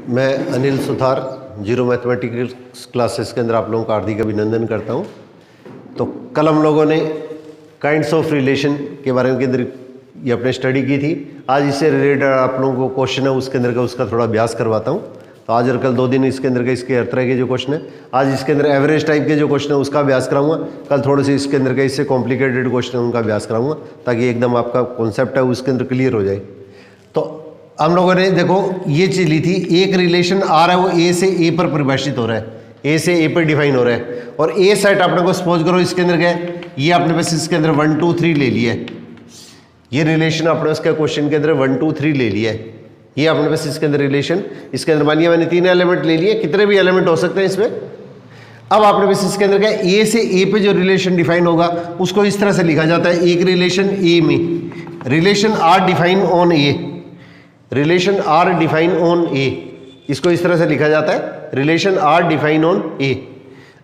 मैं Anil Suthar zero mathematics classes के अंदर आप लोगों का हार्दिक अभिनंदन करता हूं। तो कल हम लोगों ने काइंड्स ऑफ रिलेशन के बारे में के अंदर ये अपने स्टडी की थी। आज इससे रिलेटेड आप लोगों को क्वेश्चन है उसके अंदर का उसका थोड़ा अभ्यास करवाता हूं। तो आज और कल 2 दिन इसके अंदर का इसके हर तरह के जो क्वेश्चन है, आज इसके अंदर एवरेज टाइप के जो क्वेश्चन है उसका अभ्यास कराऊंगा। कल थोड़े से इसके अंदर का इससे कॉम्प्लिकेटेड क्वेश्चन है उनका अभ्यास कराऊंगा, ताकि एकदम आपका कॉन्सेप्ट है उसके अंदर क्लियर हो जाए। तो हम लोगों ने देखो ये चीज ली थी, एक रिलेशन आ रहा है वो ए से ए पर परिभाषित हो रहा है, ए से ए पर डिफाइन हो रहा है। और ए सेट आपने को सपोज करो इसके अंदर क्या है, ये आपने बस इसके अंदर 1 2 3 ले लिया है। ये रिलेशन आपने उसका क्वेश्चन के अंदर 1 2 3 ले लिया है। ये आपने बस इसके अंदर रिलेशन, इसके अंदर मान लिया मैंने 3 एलिमेंट ले लिए, कितने भी एलिमेंट हो सकते हैं इसमें। अब आपने बस इसके अंदर क्या, ए से ए पे जो रिलेशन डिफाइन होगा उसको इस तरह से लिखा जाता है, एक रिलेशन ए में relation R define on A, relation R define on A, इसको इस तरह से लिखा जाता है, relation R define on A.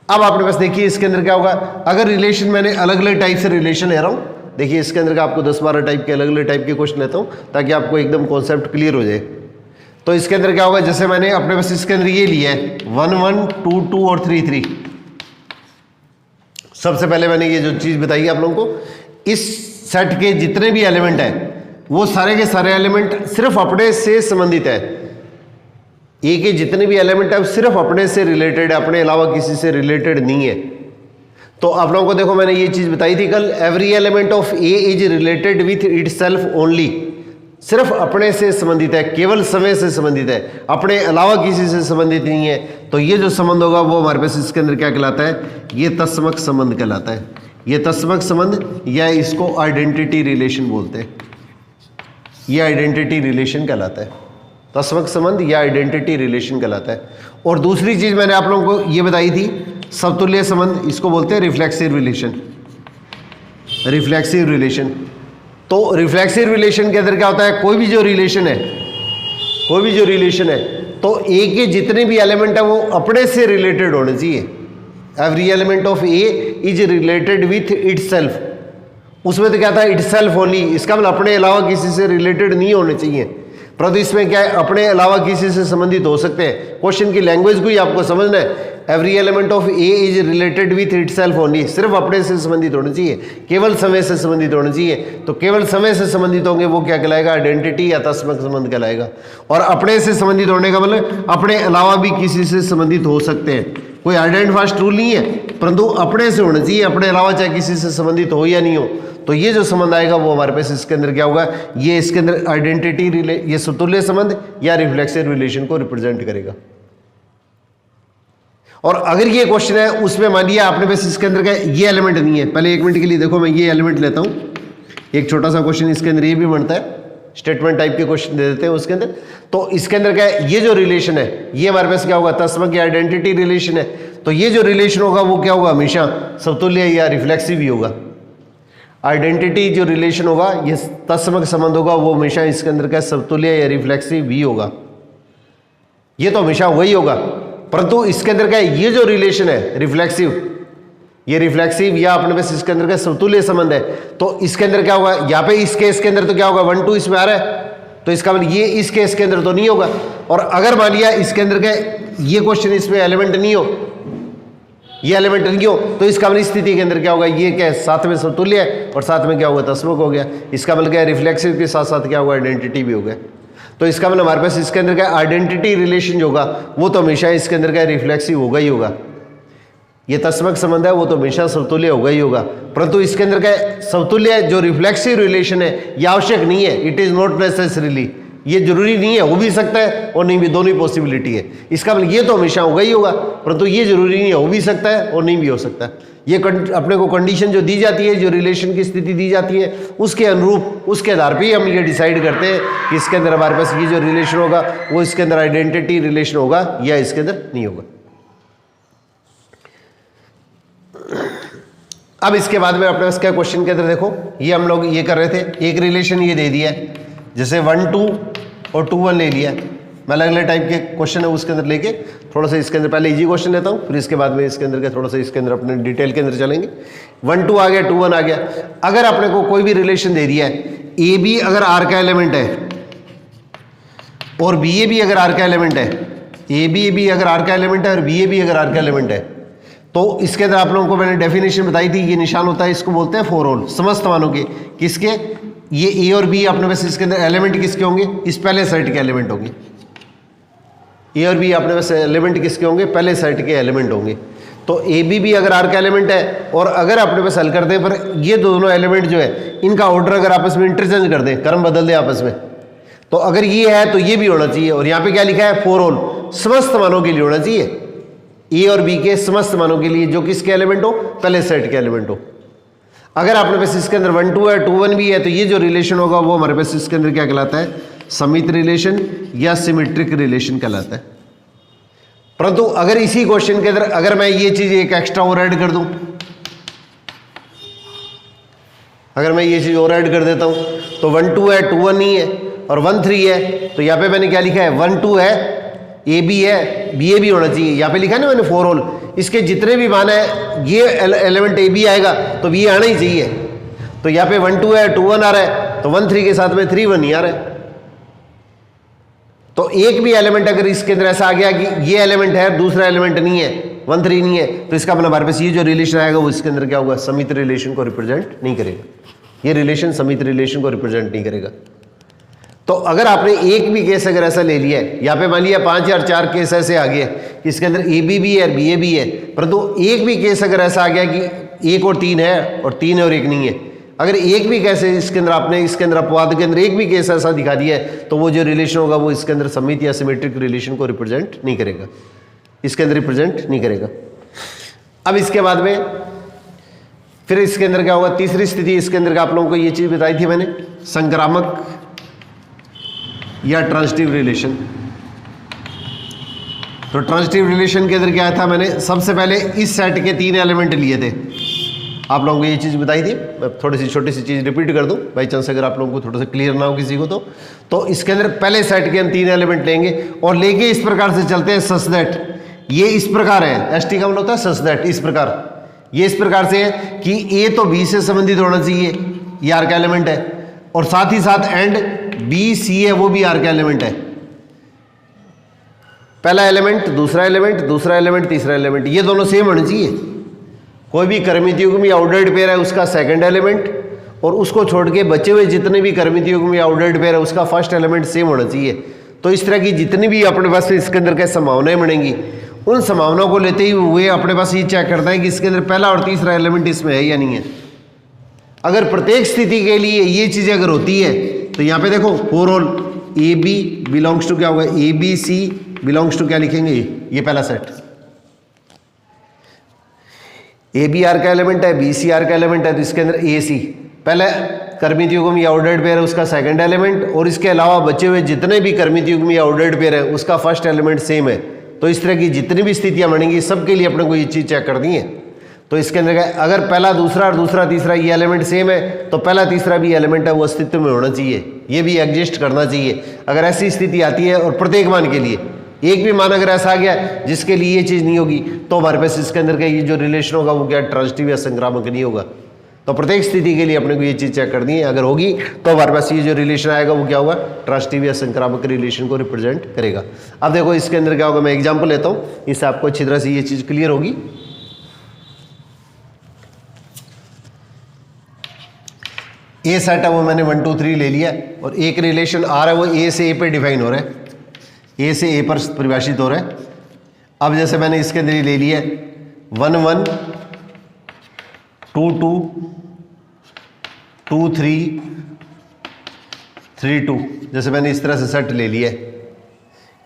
अब आपने बस देखिए इसके अंदर क्या होगा, अगर रिलेशन मैंने अलग अलग टाइप से रिलेशन ले रहा हूं, देखिए इसके अंदर का आपको 10-12 टाइप के अलग अलग टाइप के क्वेश्चन लेता हूं ताकि आपको एकदम कॉन्सेप्ट क्लियर हो जाए। तो इसके अंदर क्या होगा, जैसे मैंने अपने बस इसके अंदर ये लिया है 1 1 2 2 और 3 3। सबसे पहले मैंने ये जो चीज बताई आप लोगों को, इस सेट के जितने भी एलिमेंट है वो सारे के सारे एलिमेंट सिर्फ अपने से संबंधित है। ए के जितने भी एलिमेंट है वो सिर्फ अपने से रिलेटेड है, अपने अलावा किसी से रिलेटेड नहीं है। तो आप लोगों को देखो मैंने ये चीज बताई थी कल, every element of A is related with itself only, सिर्फ अपने से संबंधित है, केवल समय से संबंधित है, अपने अलावा किसी से संबंधित नहीं है। तो ये जो संबंध होगा वो हमारे पास इसके अंदर क्या कहलाता है, ये तत्समक संबंध कहलाता है। ये तत्समक संबंध या इसको आइडेंटिटी रिलेशन बोलते हैं, ये आइडेंटिटी रिलेशन कहलाता है। तत्समक संबंध या आइडेंटिटी रिलेशन कहलाता है। और दूसरी चीज मैंने आप लोगों को ये बताई थी, समतुल्य संबंध, इसको बोलते हैं रिफ्लेक्सिव रिलेशन, रिफ्लेक्सिव रिलेशन। तो रिफ्लेक्सिव रिलेशन के अंदर क्या होता है, कोई भी जो रिलेशन है, कोई भी जो रिलेशन है, तो ए के जितने भी एलिमेंट है वो अपने से रिलेटेड होने चाहिए। Every element of A is related with itself, उसमें तो क्या था, इटसेल्फ ओनली, इसका मतलब अपने अलावा किसी से रिलेटेड नहीं होने चाहिए। परंतु इसमें क्या है, अपने अलावा किसी से संबंधित हो सकते हैं। क्वेश्चन की लैंग्वेज को ही आपको समझना है, every element of A is related with itself only, सिर्फ अपने से संबंधित होने चाहिए, केवल समय से संबंधित होने चाहिए। तो केवल समय से संबंधित होंगे वो क्या कहलाएगा, आइडेंटिटी या तत्समक संबंध कहलाएगा। और अपने से संबंधित होने का मतलब अपने अलावा भी किसी से संबंधित हो सकते हैं। कोई हार्ड एंड फास्ट रूल नहीं है, परंतु अपने से होना चाहिए, अपने अलावा चाहे किसी से संबंधित हो या नहीं हो। तो ये जो संबंध आएगा वो हमारे पास इसके अंदर क्या होगा, ये इसके अंदर आइडेंटिटी ये समतुल्य संबंध या रिफ्लेक्सिव रिलेशन को रिप्रेजेंट करेगा। और अगर ये क्वेश्चन है उसमें मान लिया आपने बस इसके अंदर का ये एलिमेंट नहीं है, पहले 1 मिनट के लिए देखो मैं ये एलिमेंट लेता हूं, एक छोटा सा क्वेश्चन इसके अंदर ये भी बनता है, स्टेटमेंट टाइप के क्वेश्चन दे देते हैं उसके अंदर। तो इसके अंदर क्या है, ये जो रिलेशन है ये हमारे पास क्या होगा, तत्समक या आइडेंटिटी रिलेशन है। तो ये जो रिलेशन होगा वो क्या होगा, हमेशा समतुल्य या रिफ्लेक्सिव ही होगा। आइडेंटिटी जो रिलेशन होगा, ये तत्समक संबंध होगा, वो हमेशा इसके अंदर का समतुल्य या रिफ्लेक्सिव ही होगा। ये तो हमेशा वही होगा। परंतु इसके अंदर का ये जो रिलेशन है रिफ्लेक्सिव, ये रिफ्लेक्सिव या अपने पास इसके अंदर का समतुल्य संबंध है। तो इसके अंदर क्या होगा, यहाँ पे इस केस के अंदर तो क्या होगा, 1 2 इसमें आ रहा है, तो इसका मतलब ये इस केस के अंदर तो नहीं होगा। और अगर मान लिया इसके अंदर का ये क्वेश्चन इसमें एलिमेंट नहीं हो, ये एलिमेंट नहीं हो, तो इसका मतलब स्थिति के अंदर क्या होगा, ये क्या है, साथ में समतुल्य है और साथ में क्या होगा, तत्समक हो गया। इसका मतलब क्या है, रिफ्लेक्सिव के साथ साथ क्या होगा, आइडेंटिटी भी हो गया। तो इसका मतलब हमारे पास इसके अंदर क्या आइडेंटिटी रिलेशन जो होगा वो तो हमेशा इसके अंदर क्या रिफ्लेक्सिव होगा ही होगा। ये तत्समक संबंध है वो तो हमेशा समतुल्य होगा ही होगा। परंतु इसके अंदर क्या समतुल्य जो रिफ्लेक्सिव रिलेशन है ये आवश्यक नहीं है, इट इज नॉट नेसेसरीली, ये जरूरी नहीं है, हो भी सकता है और नहीं भी, दोनों ही पॉसिबिलिटी है। इसका मतलब ये तो हमेशा होगा ही होगा, परंतु ये जरूरी नहीं है, हो भी सकता है और नहीं भी हो सकता है। ये अपने को कंडीशन जो दी जाती है, जो रिलेशन की स्थिति दी जाती है, उसके अनुरूप, उसके आधार पे ही हम ये डिसाइड करते हैं कि इसके अंदर हमारे पास ये जो रिलेशन होगा वो इसके अंदर आइडेंटिटी रिलेशन होगा या इसके अंदर नहीं होगा। अब इसके बाद में अपने पास क्या क्वेश्चन के अंदर देखो, ये हम लोग ये कर रहे थे, एक रिलेशन ये दे दिया है, जैसे 1 2 और 2 1 ले लिया। मैं अलग अलग टाइप के क्वेश्चन है उसके अंदर लेके थोड़ा सा इसके अंदर पहले इजी क्वेश्चन लेता हूँ, फिर इसके बाद में इसके अंदर के थोड़ा सा इसके अंदर अपने डिटेल के अंदर चलेंगे। 1 2 आ गया, 2 1 आ गया। अगर आपने को कोई भी रिलेशन दे दिया है, ए बी अगर आर का एलिमेंट है और बी ए भी अगर आर का एलिमेंट है, ए बी अगर आर का एलिमेंट है और बी ए भी अगर आर का एलिमेंट है, तो इसके अंदर आप लोगों को मैंने डेफिनेशन बताई थी, ये निशान होता है, इसको बोलते हैं फॉर ऑल, समस्त मानों के। किसके? ये ए और बी अपने पास इसके अंदर एलिमेंट किसके होंगे? इस पहले सेट के एलिमेंट होंगे। ए और बी अपने पास एलिमेंट किसके होंगे? पहले सेट के एलिमेंट होंगे। तो ए बी अगर आर का एलिमेंट है और अगर अपने पास हल करते हैं पर ये दोनों एलिमेंट जो है इनका ऑर्डर अगर आपस में इंटरचेंज कर दें, क्रम बदल दें आपस में, तो अगर ये है तो ये भी होना चाहिए। और यहाँ पे क्या लिखा है? फॉर ऑल, समस्त मानों के लिए होना चाहिए। ए और बी के समस्त मानों के लिए जो किसके एलिमेंट हो? पहले सेट के एलिमेंट हो। अगर आपने पास इसके अंदर 1 2 है, 2 1 भी है, तो ये जो रिलेशन होगा वो हमारे पास इसके अंदर क्या कहलाता है? समित रिलेशन या सिमेट्रिक रिलेशन कहलाता है। परंतु अगर इसी क्वेश्चन के अंदर अगर मैं ये चीज एक एक्स्ट्रा और ऐड कर दूं, अगर मैं ये चीज और ऐड कर देता हूं, तो 1 2 है, 2 1 नहीं है, और 1 3 है, तो यहाँ पे मैंने क्या लिखा है? 1 2 है, ए बी है, बी ए भी होना चाहिए। यहाँ पे लिखा है ना मैंने फॉर ऑल, इसके जितने भी मान है ये एलिमेंट ए बी आएगा तो बी आना ही चाहिए। तो यहाँ पे 1 2 है, 2 1 आ रहा है, तो 1 3 के साथ में 3 1 नहीं आ रहा है। तो एक भी एलिमेंट अगर इसके अंदर ऐसा आ गया कि ये एलिमेंट है दूसरा एलिमेंट नहीं है, 1 3 नहीं है, तो इसका मतलब हमारे पास ये जो रिलेशन आएगा वो इसके अंदर क्या होगा? समित रिलेशन को रिप्रेजेंट नहीं करेगा। ये रिलेशन समित रिलेशन को रिप्रेजेंट नहीं करेगा। तो अगर आपने एक भी केस अगर ऐसा ले लिया है, यहाँ पे मान लिया 5 या 4 केस ऐसे आ गए कि इसके अंदर ए बी भी है, बी ए भी है, परंतु एक भी केस अगर ऐसा आ गया कि 1 और 3 है और 3 और 1 नहीं है, अगर एक भी कैसे इसके अंदर आपने इसके अंदर अपवाद के अंदर एक भी केस ऐसा दिखा दिया है, तो वो जो रिलेशन होगा वो इसके अंदर समित या सिमेट्रिक रिलेशन को रिप्रेजेंट नहीं करेगा, इसके अंदर रिप्रेजेंट नहीं करेगा। अब इसके बाद में फिर इसके अंदर क्या होगा? तीसरी स्थिति इसके अंदर आप लोगों को ये चीज बताई थी मैंने, संक्रामक या ट्रांजिटिव रिलेशन। तो ट्रांजिटिव रिलेशन के अंदर क्या था? मैंने सबसे पहले इस सेट के 3 एलिमेंट लिए थे, आप लोगों को ये चीज़ बताई थी। मैं थोड़ी सी छोटी सी चीज़ रिपीट कर दूं बाई चांस अगर आप लोगों को थोड़ा सा क्लियर ना हो किसी को, तो इसके अंदर पहले सेट के हम 3 एलिमेंट लेंगे और लेके इस प्रकार से चलते हैं सच दैट, ये इस प्रकार है, एस टी का मतलब होता है सच दैट, इस प्रकार, ये इस प्रकार से है कि ए तो बी से संबंधित होना चाहिए, ये आर का एलिमेंट है, और साथ ही साथ एंड बी सी है वो भी आर का एलिमेंट है। पहला एलिमेंट, दूसरा एलिमेंट, दूसरा एलिमेंट, तीसरा एलिमेंट, ये दोनों सेम होने चाहिए। कोई भी क्रमित युग्म या ऑर्डर्ड पेयर है उसका सेकंड एलिमेंट, और उसको छोड़ के बचे हुए जितने भी क्रमित युग्म या ऑर्डर्ड पेयर है उसका फर्स्ट एलिमेंट सेम होना चाहिए। तो इस तरह की जितनी भी अपने पास इसके अंदर क्या संभावनाएं बनेंगी, उन संभावनाओं को लेते ही हुए अपने पास ये चेक करता है कि इसके अंदर पहला और तीसरा एलिमेंट इसमें है या नहीं है। अगर प्रत्येक स्थिति के लिए ये चीजें अगर होती है, तो यहाँ पे देखो for all A B belongs to क्या होगा? A B C belongs to क्या लिखेंगे? ये पहला सेट, ए बी आर का एलिमेंट है, बी सी आर का एलिमेंट है, तो इसके अंदर ए सी पहले क्रमित युग्म या ऑर्डर्ड पेयर है उसका सेकंड एलिमेंट, और इसके अलावा बचे हुए जितने भी क्रमित युग्म या ऑर्डर्ड पेयर है उसका फर्स्ट एलिमेंट सेम है। तो इस तरह की जितनी भी स्थितियां बनेंगी सबके लिए अपने को ये चीज चेक करनी है। तो इसके अंदर अगर पहला दूसरा और दूसरा तीसरा ये एलिमेंट सेम है, तो पहला तीसरा भी एलिमेंट है वो अस्तित्व में होना चाहिए, ये भी एग्जिस्ट करना चाहिए। अगर ऐसी स्थिति आती है और प्रत्येक मान के लिए एक भी मान अगर ऐसा आ गया जिसके लिए ये चीज़ नहीं होगी, तो हमारे पास इसके अंदर का ये जो रिलेशन होगा वो क्या ट्रांजिटिव या संक्रामक नहीं होगा। तो प्रत्येक स्थिति के लिए अपने को ये चीज़ चेक करनी है, अगर होगी तो हमारे पास ये जो रिलेशन आएगा वो क्या होगा? ट्रांजिटिव या संक्रामक रिलेशन को रिप्रेजेंट करेगा। अब देखो इसके अंदर क्या होगा, मैं एग्जाम्पल लेता हूँ, इससे आपको अच्छी तरह से ये चीज़ क्लियर होगी। ए सेट है वो मैंने 1 2 3 ले लिया, और एक रिलेशन आर है वो ए से ए पे डिफाइन हो रहा है, ए से ए पर परिभाषित हो रहा है। अब जैसे मैंने इसके अंदर ले लिया 1 1 2 2 2 3 3 2, जैसे मैंने इस तरह से सेट ले लिया है,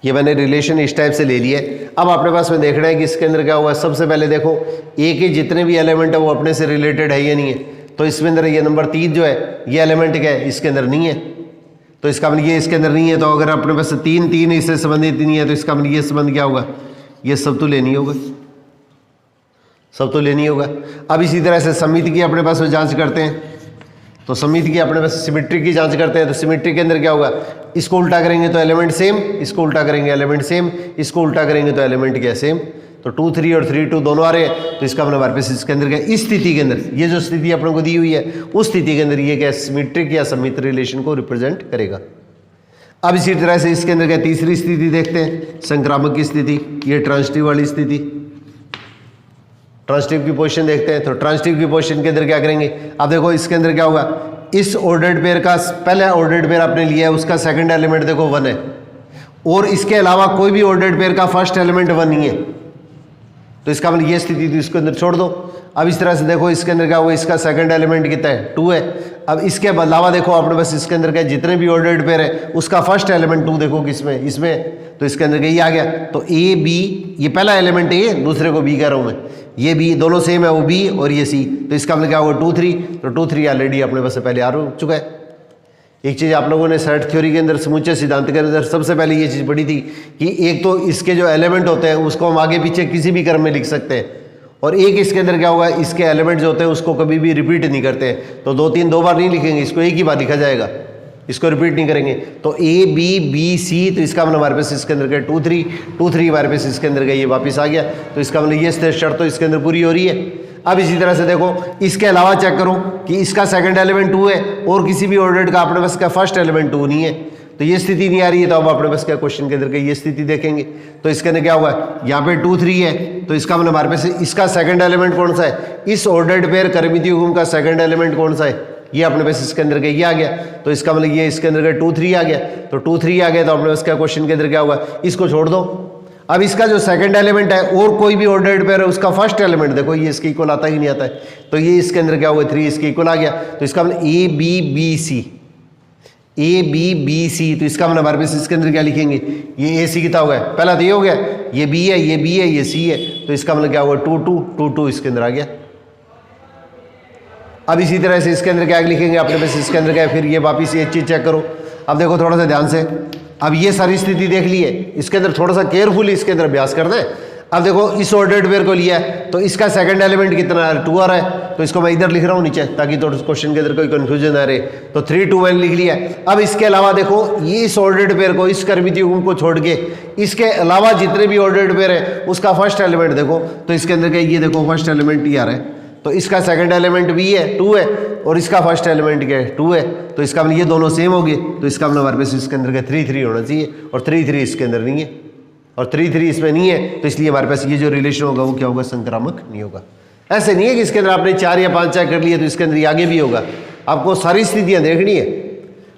ये मैंने रिलेशन इस टाइप से ले लिया है। अब अपने पास में देखना है कि इसके अंदर क्या हुआ। सबसे पहले देखो ए के जितने भी एलिमेंट है वो अपने से रिलेटेड है या नहीं है। तो इसमें अंदर ये नंबर 3 जो है ये एलिमेंट क्या है? इसके अंदर नहीं है, तो इसका मतलब ये इसके अंदर नहीं है। तो अगर अपने पास 3 3 इससे संबंधित नहीं है, तो इसका मतलब ये संबंध क्या होगा? ये सब तो लेनी होगा, सब तो लेनी होगा। अब इसी तरह से समिति की अपने पास जांच करते हैं, तो समिति की अपने पास सिमेट्री की जांच करते हैं। तो सिमेट्री के अंदर क्या होगा? इसको उल्टा करेंगे तो एलिमेंट सेम, इसको उल्टा करेंगे एलिमेंट सेम, इसको उल्टा करेंगे तो एलिमेंट क्या सेम। तो 2 3 और 3 2 दोनों आ रहे हैं, तो इसका मतलब हमारे पास इसके अंदर क्या, इस स्थिति के अंदर ये जो स्थिति अपने को दी हुई है उस स्थिति के अंदर ये क्या सिमेट्रिक या समित रिलेशन को रिप्रेजेंट करेगा। अब इसी तरह से इसके अंदर क्या तीसरी स्थिति देखते हैं, संक्रामक की स्थिति, ये ट्रांजिटिव वाली स्थिति। ट्रांजिटिव की पोजीशन देखते हैं, तो ट्रांजिटिव की पोजीशन के अंदर क्या करेंगे, अब देखो इसके अंदर क्या होगा, इस ऑर्डर्ड पेयर का पहला ऑर्डर्ड पेयर आपने लिया है, उसका सेकंड एलिमेंट देखो 1 है, और इसके अलावा कोई भी ऑर्डर्ड पेयर का फर्स्ट एलिमेंट 1 नहीं है, तो इसका मतलब ये स्थिति थी, इसके अंदर छोड़ दो। अब इस तरह से देखो इसके अंदर क्या होगा, इसका सेकंड एलिमेंट कितना है, 2 है। अब इसके अलावा देखो आपने बस इसके अंदर क्या जितने भी ऑर्डर्ड पेयर है उसका फर्स्ट एलिमेंट 2 देखो किसमें, इसमें, तो इसके अंदर क्या ये आ गया, तो ए बी, ये पहला एलिमेंट है, ये दूसरे को बी कह रहा हूँ मैं, ये बी दोनों सेम है, वो बी और ये सी, तो इसका मतलब क्या होगा 2 3, तो 2 3 ऑलरेडी अपने पास से पहले आ चुका है। एक चीज़ आप लोगों ने सेट थ्योरी के अंदर समुच्चय सिद्धांत के अंदर सबसे पहले ये चीज़ पढ़ी थी कि एक तो इसके जो एलिमेंट होते हैं उसको हम आगे पीछे किसी भी क्रम में लिख सकते हैं, और एक इसके अंदर क्या होगा, इसके एलिमेंट जो होते हैं उसको कभी भी रिपीट नहीं करते हैं, तो 2 3 2 बार नहीं लिखेंगे, इसको एक ही बार लिखा जाएगा, इसको रिपीट नहीं करेंगे। तो ए बी बी सी, तो इसका मतलब हमारे पास इसके अंदर क्या 2 3 2 3 हमारे पास इसके अंदर क्या ये वापस आ गया, तो इसका मतलब ये शर्त तो इसके अंदर पूरी हो रही है। अब इसी तरह से देखो इसके अलावा चेक करो कि इसका सेकंड एलिमेंट 2 है और किसी भी ऑर्डर्ड का अपने पास का फर्स्ट एलिमेंट 2 नहीं है, तो ये स्थिति नहीं आ रही है, तो अब अपने पास क्या क्वेश्चन के अंदर ये स्थिति देखेंगे, तो इसके अंदर क्या होगा, यहाँ पे 2 3 है, तो इसका मतलब हमारे पास इसका सेकंड एलिमेंट कौन सा है, इस ऑर्डर्ड पेयर कर्मितीय युग्म का सेकंड एलिमेंट कौन सा है, ये अपने पास इसके अंदर ये आ गया, तो इसका मतलब ये इसके अंदर 2 3 आ गया, तो 2 3 आ गया, तो अपने पास क्या क्वेश्चन के अंदर क्या होगा, इसको छोड़ दो। अब इसका जो सेकंड एलिमेंट है और कोई भी ऑर्डर्ड पेयर है उसका फर्स्ट एलिमेंट देखो ये इसके इक्वल आता ही नहीं आता है, तो ये इसके अंदर क्या होगा 3 इसके इक्वल आ गया, तो इसका मतलब A B B C, A B B C, तो इसका मतलब हमारे पास इसके अंदर क्या लिखेंगे, ये ए सी कितना हो गया, पहला तो ये हो गया, ये बी है, ये बी है, ये सी है, तो इसका मतलब क्या होगा 2 2 2 2 इसके अंदर आ गया। अब इसी तरह से इसके अंदर क्या लिखेंगे अपने पास इसके अंदर क्या, फिर ये वापिस ये चीज़ चेक करो। अब देखो थोड़ा सा ध्यान से, अब ये सारी स्थिति देख ली है, इसके अंदर थोड़ा सा केयरफुली इसके अंदर अभ्यास कर दें। अब देखो इस ऑर्डर्ड पेयर को लिया है, तो इसका सेकंड एलिमेंट कितना है, 2 आ रहा है, तो इसको मैं इधर लिख रहा हूँ नीचे ताकि तो क्वेश्चन के अंदर कोई कंफ्यूजन ना रहे, तो 3 2 1 लिख लिया है। अब इसके अलावा देखो ये इस ऑर्डर्ड पेयर को, इस कर्मितीय युग्म को छोड़ के इसके अलावा जितने भी ऑर्डर्ड पेयर है उसका फर्स्ट एलिमेंट देखो, तो इसके अंदर क्या ये देखो फर्स्ट एलिमेंट ही आ रहा है, तो इसका सेकंड एलिमेंट भी है 2 है और इसका फर्स्ट एलिमेंट क्या है 2 है, तो इसका मतलब ये दोनों सेम हो गए, तो इसका मतलब हमारे पास इसके अंदर क्या 3 3 होना चाहिए, और 3 3 इसके अंदर नहीं है, और 3 3 इसमें नहीं है, तो इसलिए हमारे पास ये जो रिलेशन होगा वो क्या होगा, संक्रामक नहीं होगा। ऐसे नहीं है कि इसके अंदर आपने 4 या 5 चेक कर लिए तो इसके अंदर आगे भी होगा, आपको सारी स्थितियाँ देखनी है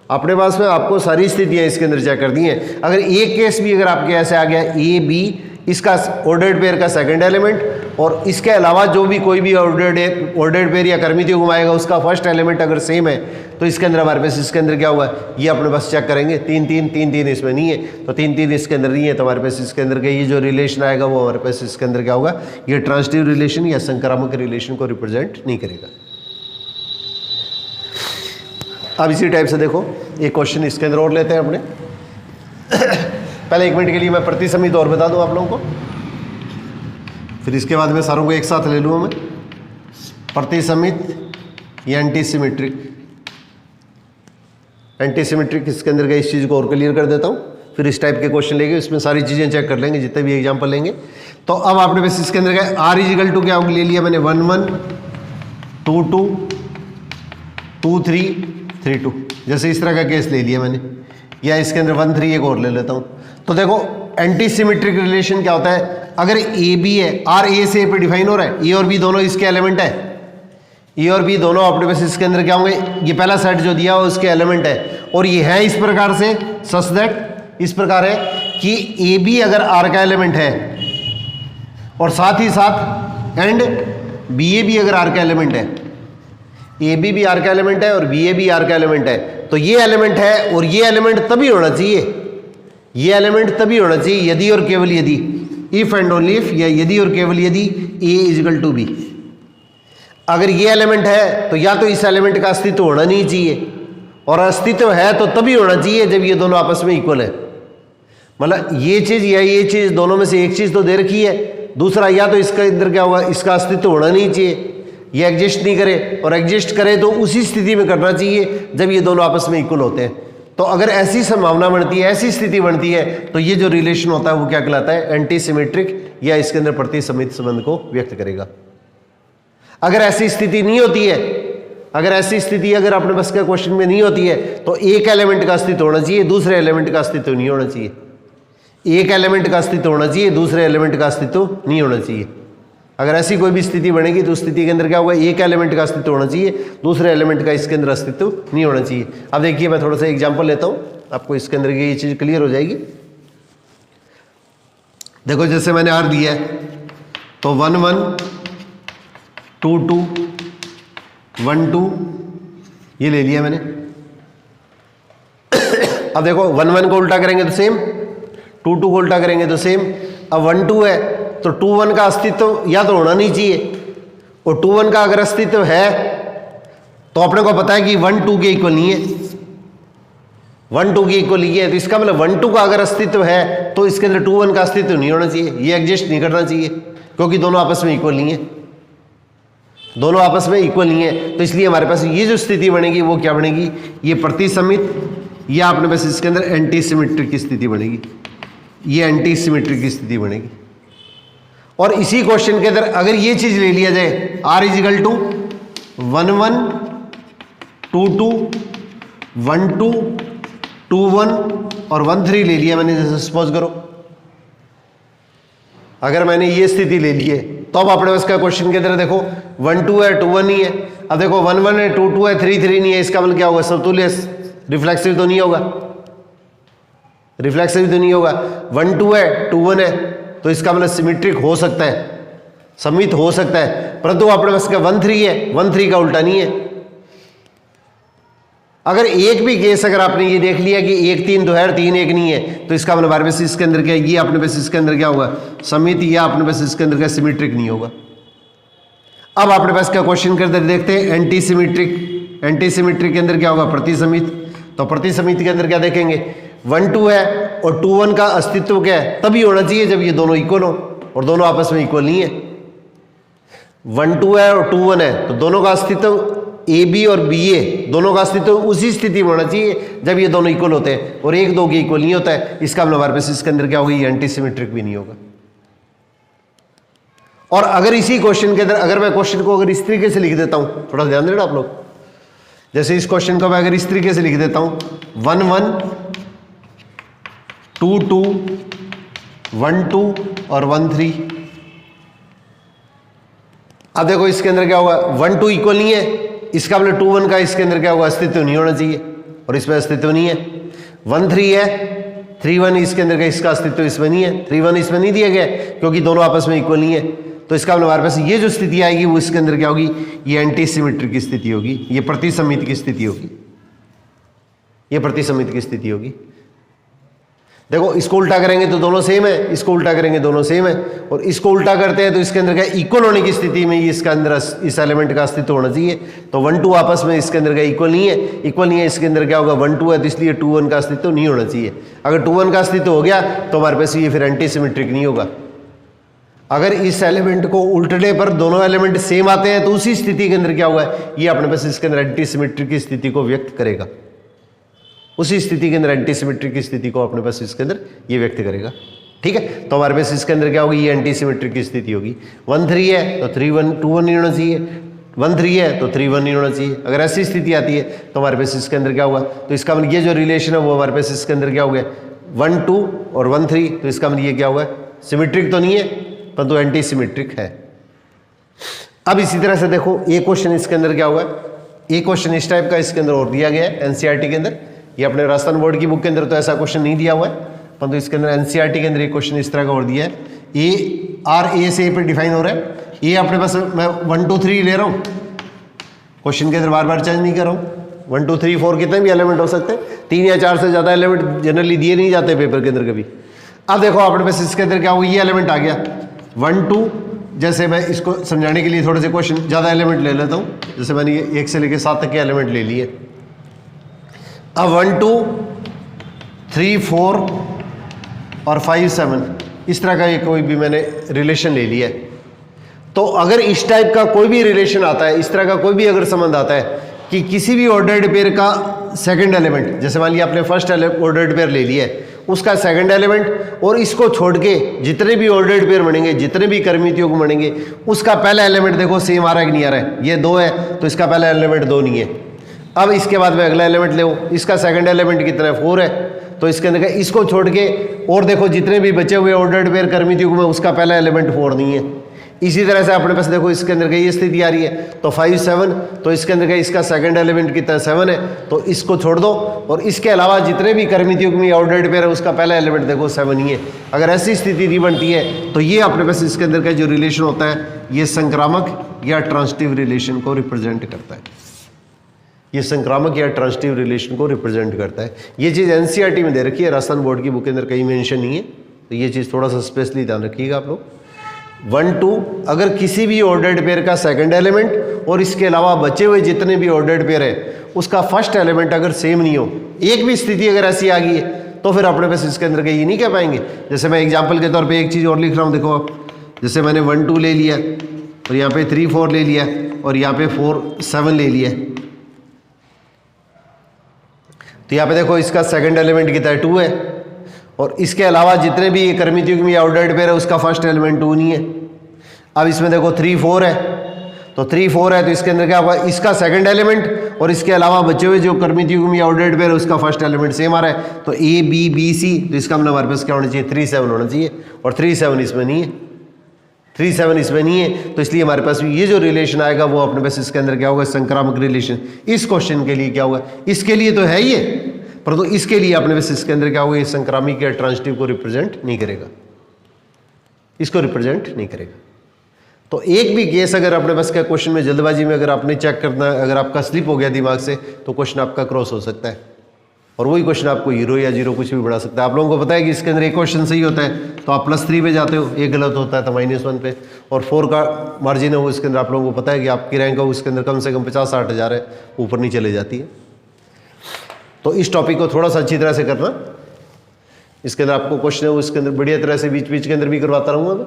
अपने पास में, आपको सारी स्थितियाँ इसके अंदर चेक कर दी हैं। अगर एक केस भी अगर आपके ऐसे आ गया ए बी, इसका ऑर्डर्ड पेयर का सेकंड एलिमेंट और इसके अलावा जो भी कोई भी ऑर्डर्ड पेयर या कर्मितीय युग्म आएगा उसका फर्स्ट एलिमेंट अगर सेम है, तो इसके अंदर हमारे पास इसके अंदर क्या हुआ, ये अपने पास चेक करेंगे 3 3 3 3 इसमें नहीं है, तो 3 3 इसके अंदर नहीं है, तो हमारे पास इसके अंदर का ये जो रिलेशन आएगा वो हमारे पास इसके अंदर क्या होगा, ये ट्रांजिटिव रिलेशन या संक्रामक रिलेशन को रिप्रेजेंट नहीं करेगा। अब इसी टाइप से देखो एक क्वेश्चन इसके अंदर और लेते हैं अपने पहले 1 मिनट के लिए मैं प्रतिसमित और बता दूं आप लोगों को, फिर इसके बाद मैं सारों को एक साथ ले लूँगा मैं। प्रतिसमित या एंटीसिमेट्रिक, एंटीसिमेट्रिक इसके अंदर का इस चीज़ को और क्लियर कर देता हूँ, फिर इस टाइप के क्वेश्चन लेंगे, इसमें सारी चीज़ें चेक कर लेंगे जितने भी एग्जाम्पल लेंगे। तो अब आपने बस इसके अंदर क्या आर इजिकल टू क्या ले लिया मैंने 1 1 2 2 2 3 3 2, जैसे इस तरह का केस ले लिया मैंने, या इसके अंदर 1 3 एक और ले लेता हूँ। तो देखो एंटीसिमेट्रिक रिलेशन क्या होता है, अगर ए बी है, आर ए से पे डिफाइन हो रहा है, ए और बी दोनों इसके एलिमेंट है, ए और बी दोनों अपने पास इसके अंदर क्या होंगे, ये पहला सेट जो दिया हो उसके एलिमेंट है, और ये है इस प्रकार से सच दैट इस प्रकार है कि ए बी अगर आर का एलिमेंट है और साथ ही साथ एंड बी ए भी अगर आर का एलिमेंट है, ए बी भी आर का एलिमेंट है और बी ए भी आर का एलिमेंट है, तो ये एलिमेंट है और ये एलिमेंट तभी होना चाहिए, ये एलिमेंट तभी होना चाहिए यदि और केवल यदि, इफ एंड ओनली इफ, या यदि और केवल यदि ए इजिकल टू बी। अगर ये एलिमेंट है तो या तो इस एलिमेंट का अस्तित्व होना नहीं चाहिए, और अस्तित्व है तो तभी होना चाहिए जब ये दोनों आपस में इक्वल है। मतलब ये चीज़ या ये चीज़ दोनों में से एक चीज़ तो दे रखी है, दूसरा या तो इसका अंदर क्या होगा, इसका अस्तित्व होना नहीं चाहिए, ये एग्जिस्ट नहीं करे, और एग्जिस्ट करे तो उसी स्थिति में करना चाहिए जब ये दोनों आपस में इक्वल होते हैं। तो अगर ऐसी संभावना बनती है, ऐसी स्थिति बनती है, तो ये जो रिलेशन होता है वो क्या कहलाता है, एंटीसिमेट्रिक, या इसके अंदर प्रतिसमित संबंध को व्यक्त करेगा। अगर ऐसी स्थिति नहीं होती है अगर ऐसी स्थिति अगर अपने पास का क्वेश्चन में नहीं होती है तो एक एलिमेंट का अस्तित्व होना चाहिए, दूसरे एलिमेंट का अस्तित्व नहीं होना चाहिए। एक एलिमेंट का अस्तित्व होना चाहिए, दूसरे एलिमेंट का अस्तित्व नहीं होना चाहिए। अगर ऐसी कोई भी स्थिति बनेगी तो उस स्थिति के अंदर क्या होगा, एक एलिमेंट का अस्तित्व होना चाहिए, दूसरे एलिमेंट का इसके अंदर अस्तित्व नहीं होना चाहिए। अब देखिए मैं थोड़ा सा एग्जांपल लेता हूं, आपको इसके अंदर ये चीज क्लियर हो जाएगी। देखो जैसे मैंने आर दिया है तो 1 1 2 2 1 2 ये ले लिया मैंने। अब देखो 1 1 को उल्टा करेंगे तो सेम, 2 2 को उल्टा करेंगे तो सेम। अब 1 2 है तो 2 1 का अस्तित्व या तो होना नहीं चाहिए, और 2 1 का अगर अस्तित्व है तो अपने को पता है कि 1 2 के इक्वल नहीं है, 1 2 के इक्वल नहीं है। तो इसका मतलब 1 2 का अगर अस्तित्व है तो इसके अंदर 2 1 का अस्तित्व नहीं होना चाहिए, ये एग्जिस्ट नहीं करना चाहिए, क्योंकि दोनों आपस में इक्वल नहीं है, दोनों आपस में इक्वल नहीं है। तो इसलिए हमारे पास ये जो स्थिति बनेगी वो क्या बनेगी, ये प्रतिसमित, या अपने पास इसके अंदर एंटी सिमेट्रिक की स्थिति बनेगी, ये एंटी सिमेट्रिक की स्थिति बनेगी। और इसी क्वेश्चन के अंदर अगर ये चीज ले लिया जाए r इजिकल टू 1 1 2 2 1 2 2 1 और 1 3 ले लिया मैंने, जैसे सपोज करो अगर मैंने ये स्थिति ले ली है तो अब अपने पास का क्वेश्चन के अंदर देखो 1 2 है 2 1 नहीं है। अब देखो 1 1 है 2 2 है 3 3 नहीं है, इसका मतलब क्या होगा, समतुल्य, रिफ्लेक्सिव तो नहीं होगा, रिफ्लेक्सिव तो नहीं होगा। 1 2 है 2 1 है तो इसका मतलब सिमेट्रिक हो सकता है, सममित हो सकता है, परंतु अपने पास का 1 3 है, 1 3 का उल्टा नहीं है। अगर एक भी केस अगर आपने ये देख लिया कि 1 3 तो है 3 1 नहीं है, तो इसका मतलब हमारे बेसिस के अंदर क्या, ये अपने बेसिस के अंदर क्या होगा, सममित, या अपने बेसिस के अंदर क्या, सिमेट्रिक नहीं होगा। अब अपने पास क्या क्वेश्चन के अंदर देखते हैं एंटी सिमेट्रिक, एंटी सिमेट्रिक के अंदर क्या होगा, प्रतिसमित। तो प्रतिसमित के अंदर क्या देखेंगे, 1 2 है और 2 1 का अस्तित्व क्या है, तभी होना चाहिए जब ये दोनों इक्वल हो, और दोनों आपस में इक्वल नहीं है। 1 2 है और 2 1 है तो दोनों का अस्तित्व ए बी और बी ए दोनों का अस्तित्व उसी स्थिति में होना चाहिए जब ये दोनों इक्वल होते हैं, और 1 2 के इक्वल नहीं होता है, इसका मतलब हमारे पास इसके अंदर क्या होगा, ये एंटी सिमेट्रिक भी नहीं होगा। और अगर इसी क्वेश्चन के अंदर अगर मैं क्वेश्चन को अगर इस तरीके से लिख देता हूं, थोड़ा ध्यान देना आप लोग, जैसे इस क्वेश्चन को मैं अगर इस तरीके से लिख देता हूं 1 1 2 2 1 2 और 1 3। अब देखो इसके अंदर क्या होगा, 1 2 इक्वल नहीं है, इसका मतलब 2 1 का इसके अंदर क्या होगा, अस्तित्व नहीं होना चाहिए, और इसमें अस्तित्व नहीं है। 1 3 है 3 1 इसके अंदर का इसका अस्तित्व इसमें नहीं है, 3 1 इसमें नहीं दिया गया क्योंकि दोनों आपस में इक्वल नहीं है। तो इसका मतलब हमारे पास ये जो स्थिति आएगी वो इसके अंदर क्या होगी, ये एंटी सिमेट्रिक की स्थिति होगी, ये प्रतिसमित की स्थिति होगी, ये प्रतिसमित की स्थिति होगी। देखो इसको उल्टा करेंगे तो दोनों सेम है, इसको उल्टा करेंगे दोनों सेम है, और इसको उल्टा करते हैं तो इसके अंदर क्या, इक्वल होने की स्थिति में इसके अंदर इस एलिमेंट का अस्तित्व होना चाहिए। तो 1 2 आपस में इसके अंदर क्या इक्वल नहीं है, इक्वल नहीं है, इसके अंदर क्या होगा 1 2 है तो इसलिए 2 1 का अस्तित्व नहीं होना चाहिए। अगर 2 1 का अस्तित्व हो गया तो हमारे पास ये फिर एंटी सिमेट्रिक नहीं होगा। अगर इस एलिमेंट को उल्टने पर दोनों एलिमेंट सेम आते हैं तो उसी स्थिति के अंदर क्या होगा, ये अपने पास इसके अंदर एंटी सिमेट्रिक की स्थिति को व्यक्त करेगा, उसी स्थिति के अंदर एंटी सिमेट्रिक की स्थिति को अपने पास इसके अंदर ये व्यक्त करेगा। ठीक है, तो हमारे पास इसके अंदर क्या होगी, ये एंटी सिमेट्रिक की स्थिति होगी। 1 3 है तो 3 1 2 1 नहीं होना चाहिए, 1 3 है तो 3 1 नहीं होना चाहिए। अगर ऐसी स्थिति आती है तो हमारे पास इसके अंदर क्या होगा, तो इसका मतलब ये जो रिलेशन है वो हमारे पास इसके अंदर क्या हो गया, 1 2 और 1 3, तो इसका मतलब ये क्या हुआ, सिमेट्रिक तो नहीं है परंतु एंटी सिमेट्रिक है। अब इसी तरह से देखो एक क्वेश्चन इसके अंदर क्या हुआ, एक क्वेश्चन इस टाइप का इसके अंदर और दिया गया है एनसीईआरटी के अंदर। ये अपने राजस्थान बोर्ड की बुक के अंदर तो ऐसा क्वेश्चन नहीं दिया हुआ है, परंतु इसके अंदर एनसीईआरटी के अंदर एक क्वेश्चन इस तरह का और दिया है। ए आर ए से ए पे डिफाइन हो रहा है, ये अपने पास मैं 1 2 3 ले रहा हूँ, क्वेश्चन के अंदर बार बार चेंज नहीं कर रहा हूँ। 1 2 3 4 कितने भी एलिमेंट हो सकते हैं, 3 या 4 से ज़्यादा एलिमेंट जनरली दिए नहीं जाते पेपर के अंदर कभी। अब देखो अपने पास इसके अंदर क्या हुआ, ये एलिमेंट आ गया 1 2, जैसे मैं इसको समझाने के लिए थोड़े से क्वेश्चन ज़्यादा एलिमेंट ले लेता हूँ, जैसे मैंने ये 1 से लेकर 7 तक के एलिमेंट ले लिए। अब 1 2 3 4 और 5 7 इस तरह का ये कोई भी मैंने रिलेशन ले लिया है। तो अगर इस टाइप का कोई भी रिलेशन आता है, इस तरह का कोई भी अगर संबंध आता है कि किसी भी ऑर्डर्ड पेयर का सेकंड एलिमेंट, जैसे मान लिया आपने फर्स्ट ऑर्डर्ड पेयर ले लिया है, उसका सेकंड एलिमेंट, और इसको छोड़ के जितने भी ऑर्डर्ड पेयर बनेंगे, जितने भी क्रमित युग्म बनेंगे, उसका पहला एलिमेंट देखो सेम आ रहा है कि नहीं आ रहा है। ये 2 है तो इसका पहला एलिमेंट 2 नहीं है। अब इसके बाद में अगला एलिमेंट ले, इसका सेकंड एलिमेंट कितना है 4 है, तो इसके अंदर इसको छोड़ के और देखो जितने भी बचे हुए ऑर्डर्ड पेयर क्रमित युग्म में उसका पहला एलिमेंट 4 नहीं है। इसी तरह से अपने पास देखो इसके अंदर ये स्थिति आ रही है, तो 5 7, तो इसके अंदर इसका सेकंड एलिमेंट कितना 7 है, तो इसको छोड़ दो, और इसके अलावा जितने भी क्रमित युग्म या ऑर्डर्ड पेयर है उसका पहला एलिमेंट देखो 7 ही है। अगर ऐसी स्थिति नहीं बनती है तो ये अपने पास इसके अंदर का जो रिलेशन होता है ये संक्रामक या ट्रांजिटिव रिलेशन को रिप्रेजेंट करता है। ये संक्रामक या ट्रांजिटिव रिलेशन को रिप्रेजेंट करता है। ये चीज़ एनसीईआरटी में दे रखी है, राजस्थान बोर्ड की बुक के अंदर कहीं मेंशन नहीं है, तो ये चीज़ थोड़ा सा स्पेशली ध्यान रखिएगा आप लोग। 1 2 अगर किसी भी ऑर्डर्ड पेयर का सेकंड एलिमेंट और इसके अलावा बचे हुए जितने भी ऑर्डर्ड पेयर है उसका फर्स्ट एलिमेंट अगर सेम नहीं हो, एक भी स्थिति अगर ऐसी आ गई है तो फिर अपने पास इसके अंदर ये नहीं कह पाएंगे। जैसे मैं एग्जांपल के तौर पे एक चीज़ और लिख रहा हूँ, देखो आप, जैसे मैंने 1 2 ले लिया और यहाँ पे 3 4 ले लिया और यहाँ पे 4 7 ले लिया, तो यहाँ पे देखो इसका सेकंड एलिमेंट कितना है 2 है, और इसके अलावा जितने भी क्रमित युग्म या ऑर्डर्ड पेयर है उसका फर्स्ट एलिमेंट 2 नहीं है। अब इसमें देखो 3 4 है, तो 3 4 है तो इसके अंदर क्या होगा, इसका सेकंड एलिमेंट और इसके अलावा बचे हुए जो क्रमित युग्म या ऑर्डर्ड पेयर है उसका फर्स्ट एलिमेंट सेम आ रहा है, तो A B B C, तो इसका मतलब हमारे पास क्या होना चाहिए 3 7 होना चाहिए, और 3 7 इसमें नहीं है, 3 7 इसमें नहीं है, तो इसलिए हमारे पास ये जो रिलेशन आएगा वो अपने पास इसके अंदर क्या होगा, संक्रामक रिलेशन। इस क्वेश्चन के लिए क्या होगा, इसके लिए तो है ये, परंतु इसके लिए अपने पास इसके अंदर क्या होगा, ये संक्रामक या ट्रांजिटिव को रिप्रेजेंट नहीं करेगा, इसको रिप्रेजेंट नहीं करेगा। तो एक भी केस अगर अपने पास का क्वेश्चन में जल्दबाजी में अगर आपने चेक करना, अगर आपका स्लिप हो गया दिमाग से, तो क्वेश्चन आपका क्रॉस हो सकता है, और वही क्वेश्चन आपको 0 या 0 कुछ भी बढ़ा सकता है। आप लोगों को पता है कि इसके अंदर एक क्वेश्चन सही होता है तो आप +3 पे जाते हो, एक गलत होता है तो -1 पे, और 4 का मार्जिन है वो इसके अंदर आप लोगों को पता है कि आपकी रैंक हो उसके अंदर कम से कम 50 60 हज़ार है, ऊपर नहीं चले जाती है। तो इस टॉपिक को थोड़ा सा अच्छी तरह से करना, इसके अंदर आपको क्वेश्चन है वो इसके अंदर बढ़िया तरह से बीच बीच के अंदर भी करवाता रहूँगा।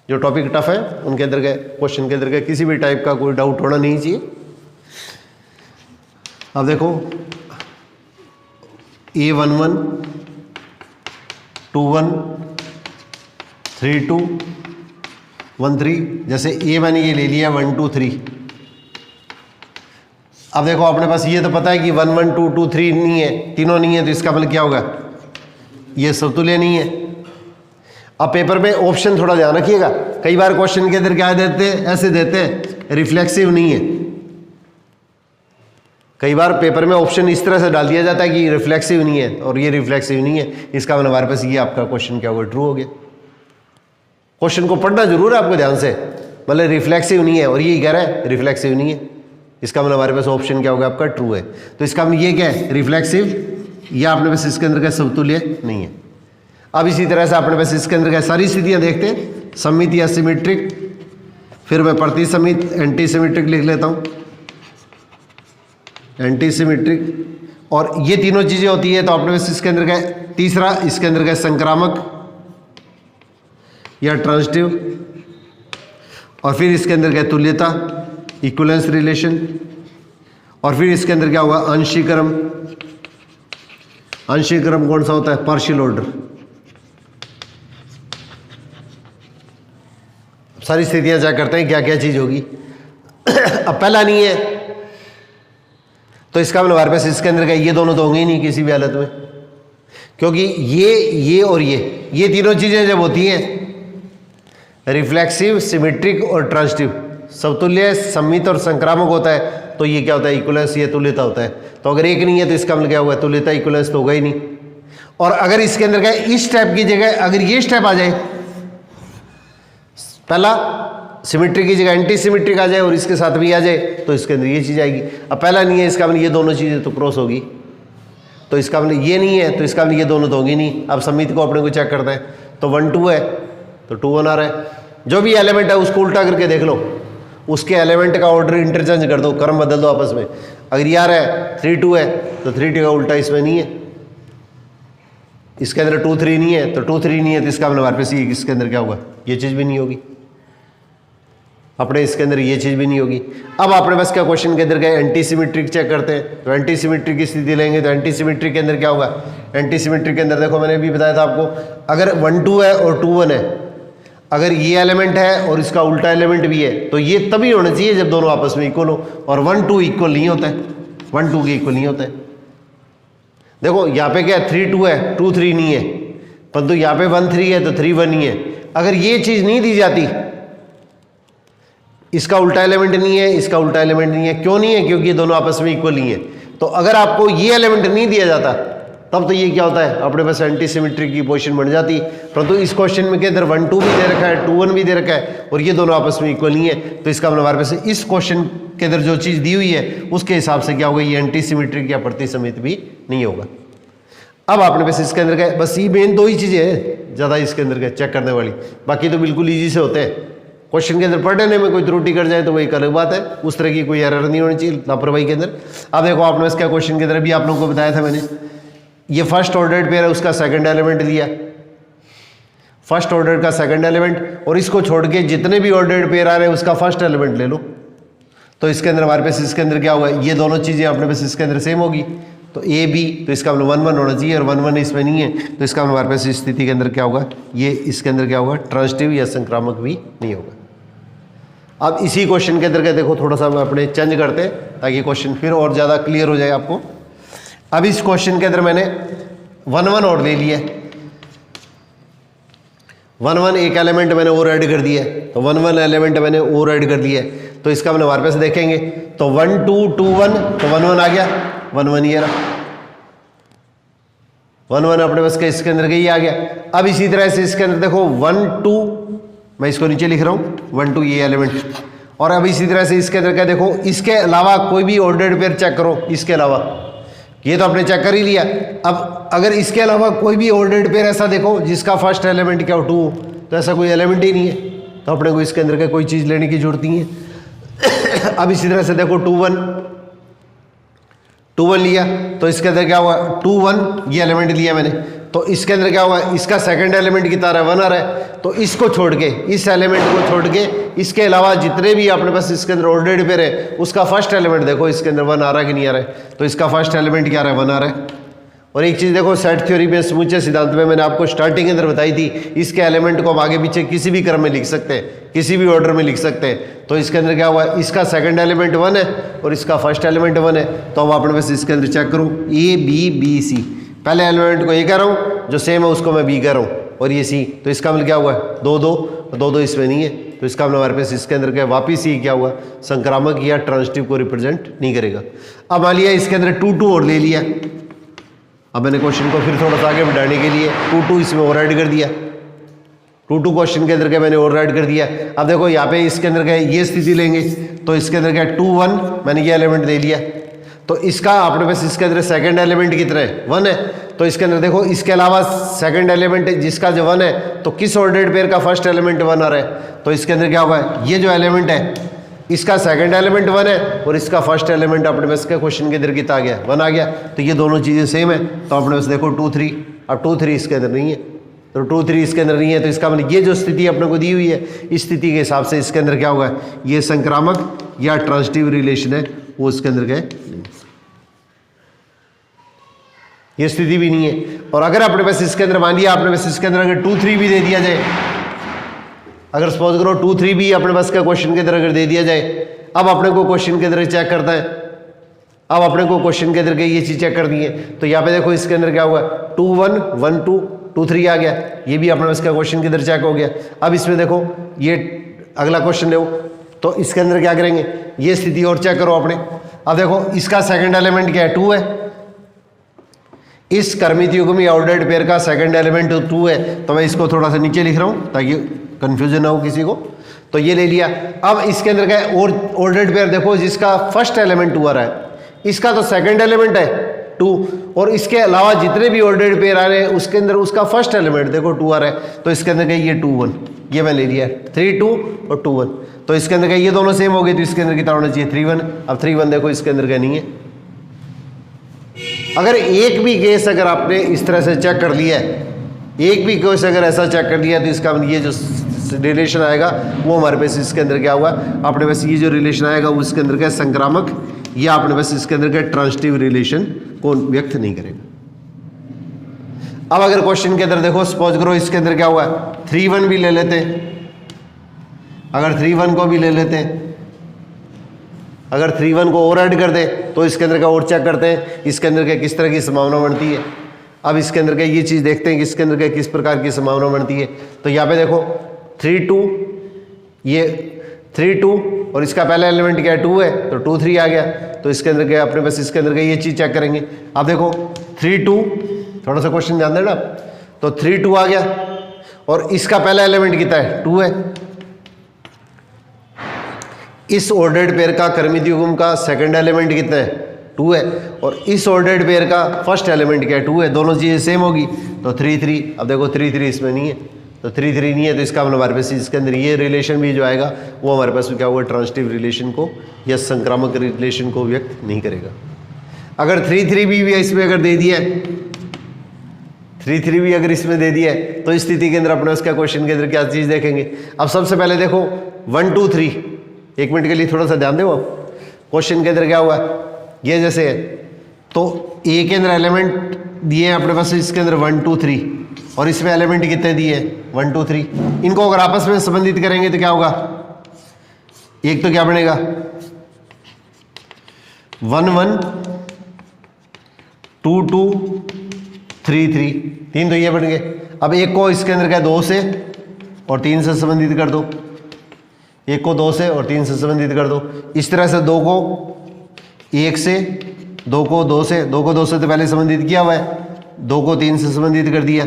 जो टॉपिक टफ है उनके अंदर के क्वेश्चन के अंदर के किसी भी टाइप का कोई डाउट होना नहीं चाहिए। अब देखो A11 21 32 13, जैसे A मैंने ये ले लिया 1 2 3। अब देखो अपने पास ये तो पता है कि 1 1 2 2 3 नहीं है, तीनों नहीं है, तो इसका मतलब क्या होगा, ये समतुल्य नहीं है। अब पेपर में ऑप्शन थोड़ा ध्यान रखिएगा, कई बार क्वेश्चन के अंदर क्या देते हैं, ऐसे देते हैं रिफ्लेक्सिव नहीं है। कई बार पेपर में ऑप्शन इस तरह से डाल दिया जाता है कि रिफ्लेक्सिव नहीं है, और ये रिफ्लेक्सिव नहीं है, इसका मतलब हमारे पास ये आपका क्वेश्चन क्या होगा, ट्रू हो गया। क्वेश्चन को पढ़ना जरूर है आपको ध्यान से, मतलब रिफ्लेक्सिव नहीं है और ये कह रहा है रिफ्लेक्सिव नहीं है, इसका मतलब हमारे पास ऑप्शन क्या होगा, आपका ट्रू है। तो इसका मतलब ये क्या है, रिफ्लेक्सिव, या अपने पास इसके अंदर का समतुल्य नहीं है। अब इसी तरह से अपने पास इसके अंदर का सारी स्थितियां देखते हैं, सममित या सिमेट्रिक, फिर मैं प्रतिसमित एंटी सिमेट्रिक लिख लेता हूं, एंटी सिमेट्रिक, और ये तीनों चीजें होती है। तो अपने पास इसके अंदर का तीसरा, इसके अंदर का संक्रामक या ट्रांजिटिव, और फिर इसके अंदर क्या तुल्यता, इक्विवेलेंस रिलेशन, और फिर इसके अंदर क्या होगा, अंशीक्रम। अंशीक्रम कौन सा होता है, पार्शियल ऑर्डर। सारी स्थितियां चेक करते हैं क्या क्या चीज होगी। अब पहला नहीं है तो इसका मतलब हमारे पास इसके अंदर का ये दोनों तो होंगे ही नहीं किसी भी हालत में, क्योंकि ये और ये तीनों चीजें जब होती हैं, रिफ्लेक्सिव, सिमेट्रिक और ट्रांजिटिव, समतुल्य, सम्मित और संक्रामक होता है, तो ये क्या होता है, इक्विवेलेंस, ये तुल्यता होता है। तो अगर एक नहीं है तो इसका मतलब क्या होगा, तुल्यता, इक्विवेलेंस तो होगा ही नहीं। और अगर इसके अंदर का इस टाइप की जगह अगर ये स्टेप आ जाए, पहला सिमेट्रिक की जगह एंटी सिमेट्रिक आ जाए और इसके साथ भी आ जाए, तो इसके अंदर ये चीज़ आएगी। अब पहला नहीं है, इसका मतलब ये दोनों चीज़ें तो क्रॉस होगी, तो इसका मतलब ये नहीं है तो इसका मतलब ये दोनों तो होगी नहीं। अब सम्मित को अपने को चेक करते हैं, तो 1 2 है तो 2 1 आ रहा है। जो भी एलिमेंट है उसको उल्टा करके देख लो, उसके एलिमेंट का ऑर्डर इंटरचेंज कर दो, क्रम बदल दो आपस में। अगर ये आ रहा है 3 2 है तो 3 2 का उल्टा इसमें नहीं है, इसके अंदर 2 3 नहीं है तो 2 3 नहीं है, तो इसका मतलब हमारे पास इसके अंदर क्या होगा, ये चीज़ भी नहीं होगी। अपने इसके अंदर ये चीज़ भी नहीं होगी। अब आपने बस क्या क्वेश्चन के अंदर गए एंटी सिमेट्रिक चेक करते हैं, तो एंटी सिमेट्रिक की स्थिति लेंगे तो एंटी सिमेट्रिक के अंदर क्या होगा, एंटी सिमेट्रिक के अंदर देखो मैंने भी बताया था आपको, अगर 1 2 है और 2 1 है, अगर ये एलिमेंट है और इसका उल्टा एलिमेंट भी है, तो ये तभी होना चाहिए जब दोनों आपस में इक्वल हो, और 1 2 इक्वल नहीं होता है, 1 2 के इक्वल नहीं होता है। देखो यहाँ पे क्या 3 2 है, 2 3 नहीं है, परंतु यहाँ पे 1 3 है तो 3 1 नहीं है। अगर ये चीज़ नहीं दी जाती, इसका उल्टा एलिमेंट नहीं है, इसका उल्टा एलिमेंट नहीं है, क्यों नहीं है, क्योंकि ये दोनों आपस में इक्वल नहीं है। तो अगर आपको ये एलिमेंट नहीं दिया जाता तब तो ये क्या होता है, अपने पास एंटी सिमेट्रिक की पोजीशन बन जाती। परंतु इस क्वेश्चन में के अंदर 1 2 भी दे रखा है, 2 1 भी दे रखा है, और ये दोनों आपस में इक्वल नहीं है, तो इसका मतलब हमारे पास इस क्वेश्चन के अंदर जो चीज़ दी हुई है उसके हिसाब से क्या होगा, ये एंटी सिमेट्रिक या प्रतिसमित भी नहीं होगा। अब आपने बस इसके अंदर क्या, बस ये मेन 2 ही चीज़ें हैं ज़्यादा इसके अंदर क्या चेक करने वाली, बाकी तो बिल्कुल ईजी से होते हैं। क्वेश्चन के अंदर पढ़ने में कोई त्रुटि कर जाए तो वही अलग बात है, उस तरह की कोई एरर नहीं होनी चाहिए लापरवाही के अंदर। अब देखो आपने इसका क्वेश्चन के अंदर भी आप लोगों को बताया था मैंने, ये फर्स्ट ऑर्डर पेयर है, उसका सेकंड एलिमेंट लिया, फर्स्ट ऑर्डर का सेकंड एलिमेंट, और इसको छोड़ के जितने भी ऑर्डर्ड पेयर आ रहे हैं उसका फर्स्ट एलिमेंट ले लो। तो इसके अंदर हमारे पास इसके अंदर क्या होगा, ये दोनों चीज़ें अपने पास इसके अंदर सेम होगी, तो ए बी, तो इसका मतलब 1 1 होना चाहिए, और 1 1 इसमें नहीं है, तो इसका मतलब हमारे पास इस स्थिति के अंदर क्या होगा, ये इसके अंदर क्या होगा, ट्रांजिटिव या संक्रामक भी नहीं होगा। अब इसी क्वेश्चन के अंदर क्या देखो, थोड़ा सा अपने चेंज करते हैं ताकि क्वेश्चन फिर और ज़्यादा क्लियर हो जाए आपको। अब इस क्वेश्चन के अंदर मैंने 1 1 और ले लिया, 1 1 एक एलिमेंट मैंने और ऐड कर दिया, तो 1 1 एलिमेंट मैंने और ऐड कर दिया, तो इसका मैंने हमारे पास देखेंगे तो 1 2 2 1, तो 1 1 आ गया, 1 1 ये रहा, 1 1 अपने पास का इसके अंदर का ये आ गया। अब इसी तरह से इसके अंदर देखो 1 2, मैं इसको नीचे लिख रहा हूँ 1 2 ये एलिमेंट, और अब इसी तरह से इसके अंदर क्या देखो, इसके अलावा कोई भी ऑर्डर्ड पेयर चेक करो, इसके अलावा ये तो आपने चेक कर ही लिया। अब अगर इसके अलावा कोई भी ऑर्डर्ड पेयर ऐसा देखो जिसका फर्स्ट एलिमेंट क्या हो 2, तो ऐसा कोई एलिमेंट ही नहीं है, तो अपने को इसके अंदर का कोई चीज़ लेने की जरूरत नहीं है। अब इसी तरह से देखो 2 1 लिया, तो इसके अंदर क्या हुआ 2 1 ये एलिमेंट लिया मैंने, तो इसके अंदर क्या हुआ, इसका सेकंड एलिमेंट की तरह 1 आ रहा है, तो इसको छोड़ के, इस एलिमेंट को छोड़ के इसके अलावा जितने भी अपने पास इसके अंदर ऑर्डर्ड पेयर है उसका फर्स्ट एलिमेंट देखो इसके अंदर 1 आ रहा है कि नहीं आ रहा है, तो इसका फर्स्ट एलिमेंट क्या आ रहा है, 1 आ रहा है। और एक चीज़ देखो, सेट थ्योरी में समुच्चय सिद्धांत में मैंने आपको स्टार्टिंग के अंदर बताई थी, इसके एलिमेंट को हम आगे पीछे किसी भी क्रम में लिख सकते हैं, किसी भी ऑर्डर में लिख सकते हैं। तो इसके अंदर क्या हुआ, इसका सेकंड एलिमेंट 1 है और इसका फर्स्ट एलिमेंट 1 है, तो अब आपने बस इसके अंदर चेक करूँ ए बी बी सी, पहले एलिमेंट को ए कह रहा हूँ, जो सेम है उसको मैं बी कह रहा हूँ, और ये सी, तो इसका मतलब क्या हुआ 2 2, 2 2 इसमें नहीं है, तो इसका मतलब हमारे पास इसके अंदर क्या वापिस ये क्या हुआ, संक्रामक या ट्रांजिटिव को रिप्रेजेंट नहीं करेगा। अब मान लिया इसके अंदर 2 2 और ले लिया, अब मैंने क्वेश्चन को फिर थोड़ा सा आगे बढ़ाने के लिए 2 2 इसमें और ऐड कर दिया, 2 2 क्वेश्चन के अंदर क्या मैंने और ऐड कर दिया। अब देखो यहाँ पे इसके अंदर क्या ये स्थिति लेंगे, तो इसके अंदर क्या 2 1 मैंने ये एलिमेंट दे लिया, तो इसका अपने पास इसके अंदर सेकंड एलिमेंट कितना है 1 है, तो इसके अंदर देखो इसके अलावा सेकंड एलिमेंट जिसका जो 1 है, तो किस ऑर्डर्ड पेयर का फर्स्ट एलिमेंट 1 आ रहा है, तो इसके अंदर क्या होगा, ये जो एलिमेंट है इसका सेकंड एलिमेंट 1 है और इसका फर्स्ट एलिमेंट अपने पास का क्वेश्चन के अंदर कितना आ गया 1 आ गया, तो ये दोनों चीज़ें सेम है, तो अपने पास देखो 2 3, अब 2 3 इसके अंदर नहीं है, तो 2 3 इसके अंदर नहीं है, तो इसका मतलब ये जो स्थिति अपने को दी हुई है इस स्थिति के हिसाब से इसके अंदर क्या होगा, ये संक्रामक या ट्रांजिटिव रिलेशन है वो इसके अंदर क्या है, ये स्थिति भी नहीं है। और अगर अपने पास इसके अंदर मान लिया आपने पास इसके अंदर अगर 2 3 भी दे दिया जाए, अगर सपोज करो 2 3 भी अपने पास का क्वेश्चन के अंदर अगर दे दिया जाए, अब अपने को क्वेश्चन के अंदर चेक करता है, अब अपने को क्वेश्चन के अंदर ये चीज़ चेक कर दी है, तो यहाँ पे देखो इसके अंदर क्या हुआ 2 1 1 2 2 3 आ गया, ये भी अपने पास का क्वेश्चन के अंदर चेक हो गया। अब इसमें देखो ये अगला क्वेश्चन लो, तो इसके अंदर क्या करेंगे, ये स्थिति और चेक करो अपने। अब देखो इसका सेकंड एलिमेंट क्या है 2 है, इस कर्मित युग्म या ऑर्डर्ड पेयर का सेकंड एलिमेंट 2 है, तो मैं इसको थोड़ा सा नीचे लिख रहा हूँ ताकि कंफ्यूजन ना हो किसी को, तो ये ले लिया। अब इसके अंदर क्या है, और ऑर्डर्ड पेयर देखो जिसका फर्स्ट एलिमेंट 2 आ रहा है, इसका तो सेकंड एलिमेंट है 2, और इसके अलावा जितने भी ऑर्डर्ड पेयर आ रहे हैं उसके अंदर उसका फर्स्ट एलिमेंट देखो 2 आ रहा है, तो इसके अंदर क्या ये 2 1, ये मैं ले लिया 3 2 और 2 1, तो इसके अंदर क्या ये दोनों सेम हो गए, तो इसके अंदर कितना होना चाहिए 3 1। अब 3 1 देखो इसके अंदर क्या नहीं है। अगर एक भी केस अगर आपने इस तरह से चेक कर लिया है, एक भी केस अगर ऐसा चेक कर लिया, तो इसका ये जो रिलेशन आएगा वो हमारे पास इसके अंदर क्या हुआ, अपने पास ये जो रिलेशन आएगा वो इसके अंदर क्या संक्रामक या अपने पास इसके अंदर क्या ट्रांजिटिव रिलेशन को व्यक्त नहीं करेगा। अब अगर क्वेश्चन के अंदर देखो सपोज करो इसके अंदर क्या हुआ, 3-1 भी ले लेते हैं, अगर 3-1 को भी ले लेते हैं, अगर 3-1 को और ऐड कर दे तो इसके अंदर का और चेक करते हैं इसके अंदर क्या किस तरह की संभावना बनती है। अब इसके अंदर क्या ये चीज़ देखते हैं कि इसके अंदर क्या किस प्रकार की संभावना बनती है। तो यहाँ पे देखो 3-2, ये 3-2 और इसका पहला एलिमेंट क्या है 2 है तो 2-3 आ गया। तो इसके अंदर क्या अपने पास इसके अंदर क्या ये चीज़ चेक करेंगे। अब देखो 3-2, थोड़ा सा क्वेश्चन ध्यान देना, तो 3-2 आ गया और इसका पहला एलिमेंट कितना है 2 है। इस ऑर्डर्ड पेयर का क्रमित युग्म का सेकंड एलिमेंट कितना है 2 है और इस ऑर्डर्ड पेयर का फर्स्ट एलिमेंट क्या है 2 है, दोनों चीज़ें सेम होगी तो 3-3। अब देखो 3-3 इसमें नहीं है तो 3-3 नहीं है तो इसका मतलब हमारे पास इसके अंदर ये रिलेशन भी जो आएगा वो हमारे पास क्या हुआ ट्रांजिटिव रिलेशन को या संक्रामक रिलेशन को व्यक्त नहीं करेगा। अगर 3-3 भी इसमें अगर दे दिया है, 3-3 भी अगर इसमें दे दिया है तो इस स्थिति के अंदर अपने उसका क्वेश्चन के अंदर क्या चीज़ देखेंगे। अब सबसे पहले देखो 1-2-3, एक मिनट के लिए थोड़ा सा ध्यान दो। आप क्वेश्चन के अंदर क्या हुआ ये जैसे है तो ए के अंदर एलिमेंट दिए हैं अपने पास इसके अंदर 1-2-3 और इसमें एलिमेंट कितने दिए 1-2-3। इनको अगर आपस में संबंधित करेंगे तो क्या होगा, एक तो क्या बनेगा 1-1 2-2 3-3, 3 तो ये बन गए। अब एक को इसके अंदर क्या 2 से और 3 से संबंधित कर दो, एक को 2 से और 3 से संबंधित कर दो। इस तरह से 2 को 1 से, 2 को 2 से, 2 को 2 से तो पहले संबंधित किया हुआ है, 2 को 3 से संबंधित कर दिया,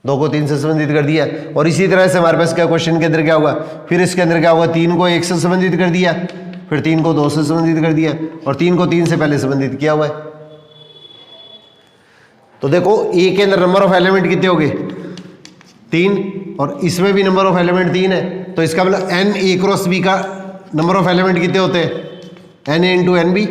2 को 3 से संबंधित कर दिया। और इसी तरह से हमारे पास क्या क्वेश्चन के अंदर क्या होगा, फिर इसके अंदर क्या होगा 3 को 1 से संबंधित कर दिया, फिर 3 को 2 से संबंधित कर दिया और 3 को 3 से पहले संबंधित किया हुआ है। तो देखो ए के अंदर नंबर ऑफ एलिमेंट कितने हो गए 3 और इसमें भी नंबर ऑफ एलिमेंट 3 है तो इसका मतलब एन ए क्रॉस बी का नंबर ऑफ एलिमेंट कितने होते हैं N A into N B.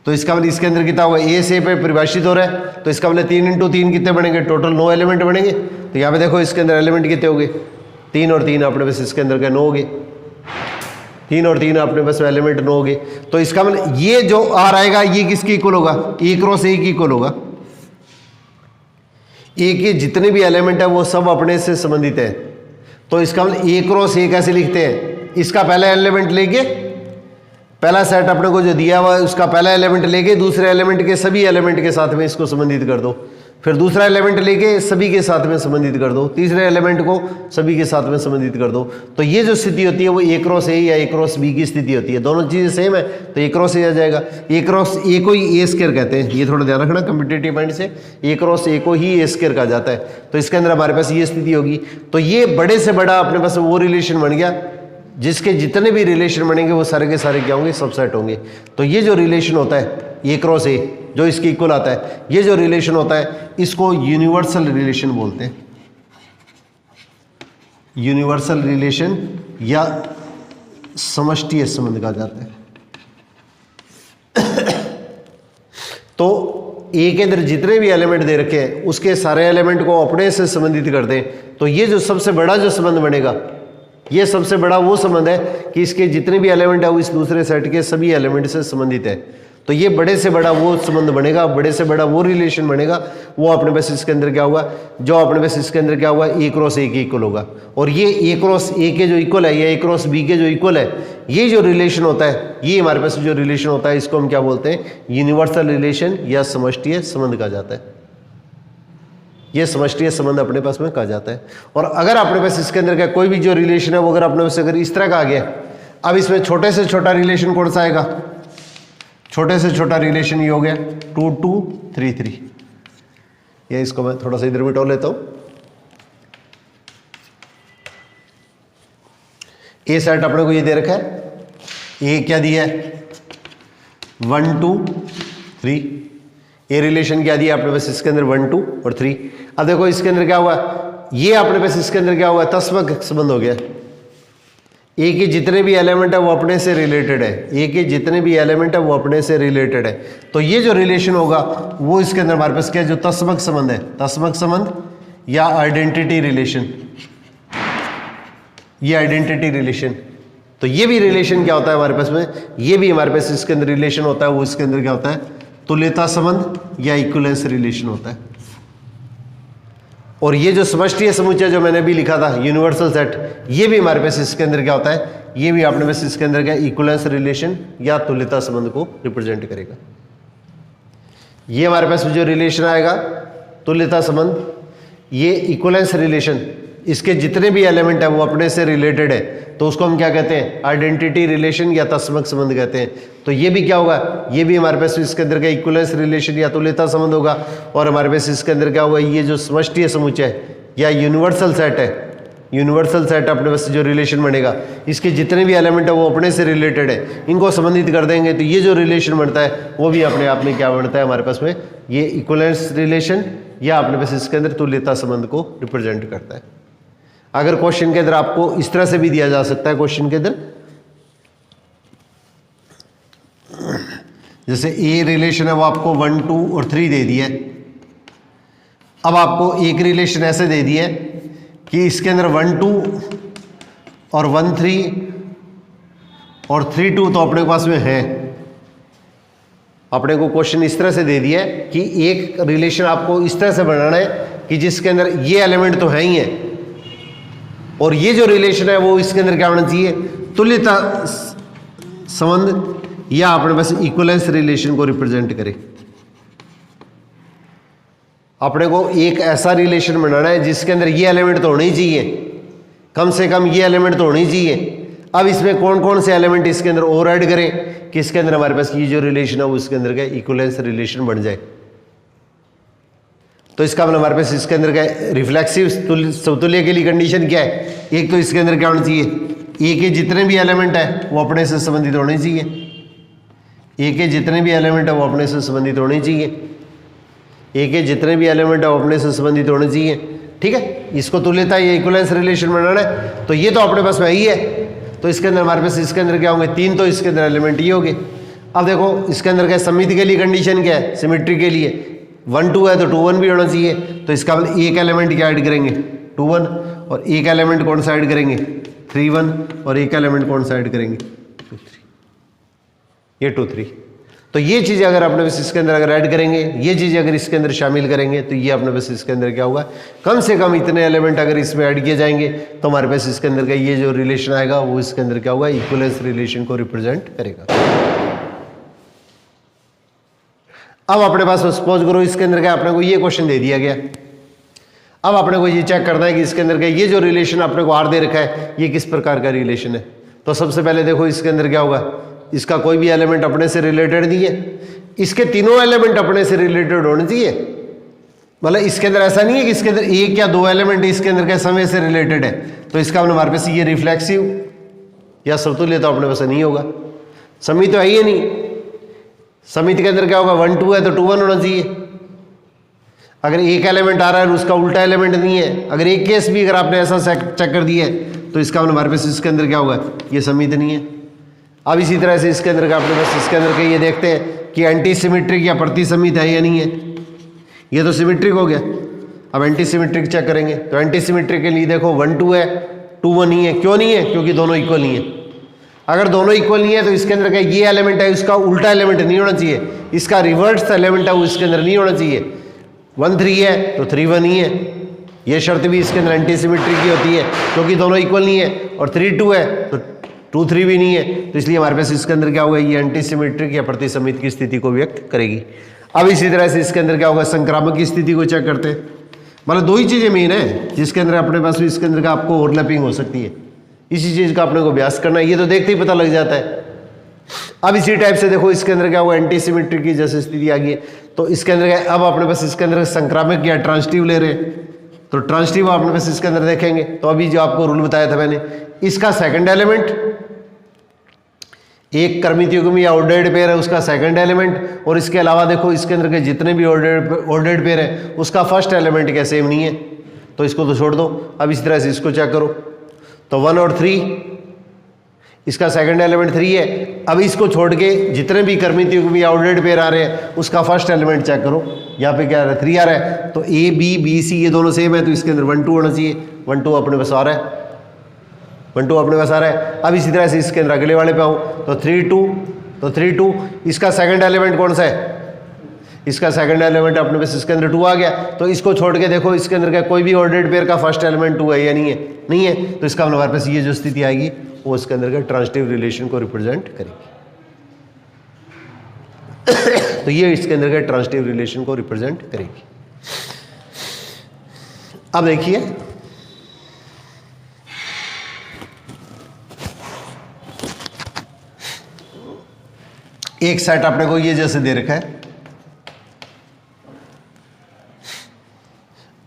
तो इसका मतलब इसके अंदर कितना होगा ए से पे परिभाषित हो रहा है तो इसका मतलब 3 इंटू 3 कितने बनेंगे, टोटल 9 एलिमेंट बनेंगे। तो यहाँ पे देखो इसके अंदर एलिमेंट कितने हो गए 3 और 3 अपने पास इसके अंदर क्या 9 हो गए, 3 और 3 अपने पास एलिमेंट 9 हो गए। तो इसका मतलब ये जो आर आएगा ये किसके इक्वल होगा, ए क्रॉस ए की इक्वल होगा। ए के जितने भी एलिमेंट है वो सब अपने से संबंधित है। तो इसका मतलब ए क्रॉस ए कैसे लिखते हैं, इसका पहला एलिमेंट लेके, पहला सेट अपने को जो दिया हुआ है उसका पहला एलिमेंट लेके दूसरे एलिमेंट के सभी एलिमेंट के साथ में इसको संबंधित कर दो, फिर दूसरा एलिमेंट लेके सभी के साथ में संबंधित कर दो, तीसरे एलिमेंट को सभी के साथ में संबंधित कर दो। तो ये जो स्थिति होती है वो ए क्रॉस ए या ए क्रॉस बी की स्थिति होती है, दोनों चीज़ें सेम है तो ए क्रॉस ए आ जाएगा। ए क्रॉस ए को ही ए स्क्वायर कहते हैं, ये थोड़ा ध्यान रखना कम्पिटिटिव पॉइंट से, ए क्रॉस ए को ही ए स्क्वायर कहा जाता है। तो इसके अंदर हमारे पास ये स्थिति होगी। तो ये बड़े से बड़ा अपने पास वो रिलेशन बन गया जिसके जितने भी रिलेशन बनेंगे वो सारे के सारे क्या होंगे, सबसेट होंगे। तो ये जो रिलेशन होता है ए क्रॉस ए जो इसके इक्वल आता है, ये जो रिलेशन होता है इसको यूनिवर्सल रिलेशन बोलते हैं, यूनिवर्सल रिलेशन या समष्टीय संबंध कहा जाता है। तो ए के अंदर जितने भी एलिमेंट दे रखे हैं उसके सारे एलिमेंट को अपने से संबंधित कर दें तो ये जो सबसे बड़ा जो संबंध बनेगा, ये सबसे बड़ा वो संबंध है कि इसके जितने भी एलिमेंट है वो इस दूसरे सेट के सभी एलिमेंट से संबंधित है। तो ये बड़े से बड़ा वो संबंध बनेगा, बड़े से बड़ा वो रिलेशन बनेगा, वो अपने पास इसके अंदर क्या हुआ, जो अपने पास इसके अंदर क्या हुआ ए क्रॉस ए के इक्वल होगा। और ये ए क्रॉस ए के जो इक्वल है या ए क्रॉस बी के जो इक्वल है, ये जो रिलेशन होता है, ये हमारे पास जो रिलेशन होता है इसको हम क्या बोलते हैं, यूनिवर्सल रिलेशन या समष्टीय संबंध कहा जाता है। ये समष्टीय संबंध अपने पास में कहा जाता है। और अगर अपने पास इसके अंदर का कोई भी जो रिलेशन है वो अगर अपने पास अगर इस तरह का आ गया, अब इसमें छोटे से छोटा रिलेशन कौन सा आएगा, छोटे से छोटा रिलेशन ये हो गया 2 2 3 3। ये इसको मैं थोड़ा सा इधर मिटा लेता हूं। ए सेट अपने को ये दे रखा है, ए क्या दिया है 1 2 3, ये रिलेशन क्या दिया अपने पास इसके अंदर 1 2 और 3। अब देखो इसके अंदर क्या हुआ, ये अपने पास इसके अंदर क्या हुआ, तस्मक संबंध हो गया। ए के जितने भी एलिमेंट है वो अपने से रिलेटेड है, ए के जितने भी एलिमेंट है वो अपने से रिलेटेड है। तो ये जो रिलेशन होगा वो इसके अंदर हमारे पास क्या है, जो तस्मक संबंध है, तस्मक संबंध या आइडेंटिटी रिलेशन, ये आइडेंटिटी रिलेशन। तो ये भी रिलेशन क्या होता है हमारे पास में, ये भी हमारे पास इसके अंदर रिलेशन होता है, वो इसके अंदर क्या होता है, तुल्यता संबंध या इक्विवेलेंस रिलेशन होता है। और ये जो समष्टीय समुच्चय जो मैंने भी लिखा था यूनिवर्सल सेट, ये भी हमारे पास इसके अंदर क्या होता है, ये भी आपने पास इसके अंदर क्या इक्विवेलेंस रिलेशन या तुल्यता संबंध को रिप्रेजेंट करेगा। ये हमारे पास जो रिलेशन आएगा तुल्यता संबंध, ये इक्विवेलेंस रिलेशन, इसके जितने भी एलिमेंट है वो अपने से रिलेटेड है, तो उसको हम क्या कहते हैं, आइडेंटिटी रिलेशन या तत्समक संबंध कहते हैं। तो ये भी क्या होगा, ये भी हमारे पास इसके अंदर का इक्विवेलेंस रिलेशन या तुल्यता संबंध होगा। और हमारे पास इसके अंदर क्या होगा, ये जो समष्टीय समुच्चय या यूनिवर्सल सेट है, यूनिवर्सल सेट अपने पास जो रिलेशन बनेगा, इसके जितने भी एलिमेंट है वो अपने से रिलेटेड है, इनको संबंधित कर देंगे तो ये जो रिलेशन बनता है वो भी अपने आप में क्या बनता है हमारे पास में, ये इक्विवेलेंस रिलेशन या अपने पास इसके अंदर तुल्यता संबंध को रिप्रेजेंट करता है। अगर क्वेश्चन के अंदर आपको इस तरह से भी दिया जा सकता है, क्वेश्चन के अंदर जैसे ए रिलेशन है वो आपको 1, 2 और 3 दे दिया है। अब आपको एक रिलेशन ऐसे दे दिया है कि इसके अंदर 1, 2 और 1, 3 और 3, 2 तो अपने पास में है। अपने को क्वेश्चन इस तरह से दे दिया है कि एक रिलेशन आपको इस तरह से बनाना है कि जिसके अंदर ये एलिमेंट तो है ही है, और ये जो रिलेशन है वो इसके अंदर क्या होना चाहिए, तुल्यता संबंध या अपने पास इक्विवेलेंस रिलेशन को रिप्रेजेंट करे। अपने को एक ऐसा रिलेशन बनाना है जिसके अंदर ये एलिमेंट तो होने ही चाहिए, कम से कम ये एलिमेंट तो होने ही चाहिए। अब इसमें कौन कौन से एलिमेंट इसके अंदर और ऐड करें कि इसके अंदर हमारे पास ये जो रिलेशन है वो इसके अंदर का इक्विवेलेंस रिलेशन बन जाए। तो इसका मतलब हमारे पास इसके अंदर का रिफ्लेक्सिव समतुल्य के लिए कंडीशन क्या है, एक तो इसके अंदर क्या होना चाहिए, ए के जितने भी एलिमेंट है वो अपने से संबंधित होने चाहिए, ए के जितने भी एलिमेंट है वो अपने से संबंधित होने चाहिए, ए के जितने भी एलिमेंट है वो अपने से संबंधित होने चाहिए। ठीक है, इसको तुल्यता या इक्विवेलेंस रिलेशन बनाना है, तो ये तो अपने पास में ही है, तो इसके अंदर हमारे पास इसके अंदर क्या होंगे, 3 तो इसके अंदर एलिमेंट ये होंगे। अब देखो इसके अंदर क्या सममिति के लिए कंडीशन क्या है, सिमेट्री के लिए 1, 2 है तो 2, 1 भी होना चाहिए। तो इसका मतलब एक एलिमेंट क्या ऐड करेंगे, 2, 1, और एक एलिमेंट कौन सा ऐड करेंगे, 3, 1, और एक एलिमेंट कौन सा ऐड करेंगे, 2, 3, ये 2, 3। तो ये चीज़ अगर अपने पास इसके अंदर अगर ऐड करेंगे, ये चीज़ अगर इसके अंदर शामिल करेंगे, तो ये अपने पास इसके अंदर क्या होगा, कम से कम इतने एलिमेंट अगर इसमें ऐड किए जाएंगे तो हमारे पास इसके अंदर का ये जो रिलेशन आएगा वो इसके अंदर क्या होगा, इक्विवेलेंस रिलेशन को रिप्रेजेंट करेगा। अब अपने पास सपोज करो इसके अंदर क्या, अपने को ये क्वेश्चन दे दिया गया। अब अपने को ये चेक करना है कि इसके अंदर का ये जो रिलेशन अपने को आर दे रखा है ये किस प्रकार का रिलेशन है। तो सबसे पहले देखो इसके अंदर क्या होगा, इसका कोई भी एलिमेंट अपने से रिलेटेड नहीं है, इसके तीनों एलिमेंट अपने से रिलेटेड होने चाहिए। मतलब इसके अंदर ऐसा नहीं है कि इसके अंदर एक या दो एलिमेंट इसके अंदर के समय से रिलेटेड है, तो इसका मतलब हमारे पास ये रिफ्लेक्सिव या समतुल्य तो अपने पास नहीं होगा। समिति तो है ही नहीं, समिति के अंदर क्या होगा, 1, 2 है तो 2, 1 होना चाहिए। अगर एक एलिमेंट आ रहा है और उसका उल्टा एलिमेंट नहीं है, अगर एक केस भी अगर आपने ऐसा चेक कर दिया है तो इसका मतलब हमारे पास इसके अंदर क्या होगा, ये समिति नहीं है। अब इसी तरह से इसके अंदर का अपने पास इसके अंदर के ये देखते हैं कि एंटी सिमेट्रिक या प्रतिसमित है या नहीं है। ये तो सिमेट्रिक हो गया, अब एंटी सिमेट्रिक चेक करेंगे। तो एंटी सिमेट्रिक के लिए देखो 1, 2 है, 2, 1 नहीं है। क्यों नहीं है, क्योंकि दोनों इक्वल नहीं है। अगर दोनों इक्वल नहीं है तो इसके अंदर का ये एलिमेंट है उसका उल्टा एलिमेंट नहीं होना चाहिए, इसका रिवर्स एलिमेंट है वो इसके अंदर नहीं होना चाहिए। 1, 3 है तो 3, 1 ही है। ये शर्त भी इसके अंदर एंटी सिमेट्रिक की होती है क्योंकि दोनों इक्वल नहीं है। और 3, 2 है तो 2, 3 भी नहीं है, तो इसलिए हमारे पास इसके अंदर क्या होगा, ये एंटी सिमेट्रिक या प्रतिसमित की स्थिति को व्यक्त करेगी। अब इसी तरह से इसके अंदर क्या होगा, संक्रामक की स्थिति को चेक करते हैं। मतलब दो ही चीज़ें मेन है जिसके अंदर अपने पास इसके अंदर का आपको ओवरलैपिंग हो सकती है। इसी चीज़ का अपने को अभ्यास करना है, ये तो देखते ही पता लग जाता है। अब इसी टाइप से देखो इसके अंदर क्या हुआ, एंटी सिमेट्रिक की जैसे स्थिति आ गई है, तो इसके अंदर क्या, अब अपने पास इसके अंदर संक्रामक या ट्रांजिटिव ले रहे हैं, तो ट्रांजिटिव अपने पास इसके अंदर देखेंगे। तो अभी जो आपको रूल बताया था मैंने, इसका सेकंड एलिमेंट एक क्रमित युग्मी या ऑर्डर्ड पेयर है उसका सेकंड एलिमेंट, और इसके अलावा देखो इसके अंदर के जितने भी ऑर्डर्ड पेयर है उसका फर्स्ट एलिमेंट क्या सेम नहीं है, तो इसको तो छोड़ दो। अब इस तरह से इसको चेक करो, तो 1 और 3, इसका सेकंड एलिमेंट 3 है। अब इसको छोड़ के जितने भी क्रमित युग्मी या ऑर्डर्ड पेयर आ रहे हैं उसका फर्स्ट एलिमेंट चेक करो। यहाँ पे क्या आ रहा है, 3 आ रहा है, तो A, B, B, C ये दोनों सेम है, तो इसके अंदर 1, 2 होना चाहिए। 1, 2 अपने पास आ रहा है, 1 2 अपने पास आ रहा है। अब इसी तरह से इसके अंदर अगले वाले पे आऊँ तो 3 2, तो 3 2 इसका सेकंड एलिमेंट कौन सा है, इसका सेकंड एलिमेंट अपने पास इसके अंदर 2 आ गया। तो इसको छोड़ के देखो इसके अंदर का कोई भी ऑर्डर्ड पेयर का फर्स्ट एलिमेंट 2 है या नहीं है, नहीं है, तो इसका मतलब हमारे पास ये जो स्थिति आएगी वो इसके अंदर का ट्रांजिटिव रिलेशन को रिप्रेजेंट करेगी। तो ये इसके अंदर का ट्रांजिटिव रिलेशन को रिप्रेजेंट करेगी। अब देखिए एक सेट अपने को ये जैसे दे रखा है।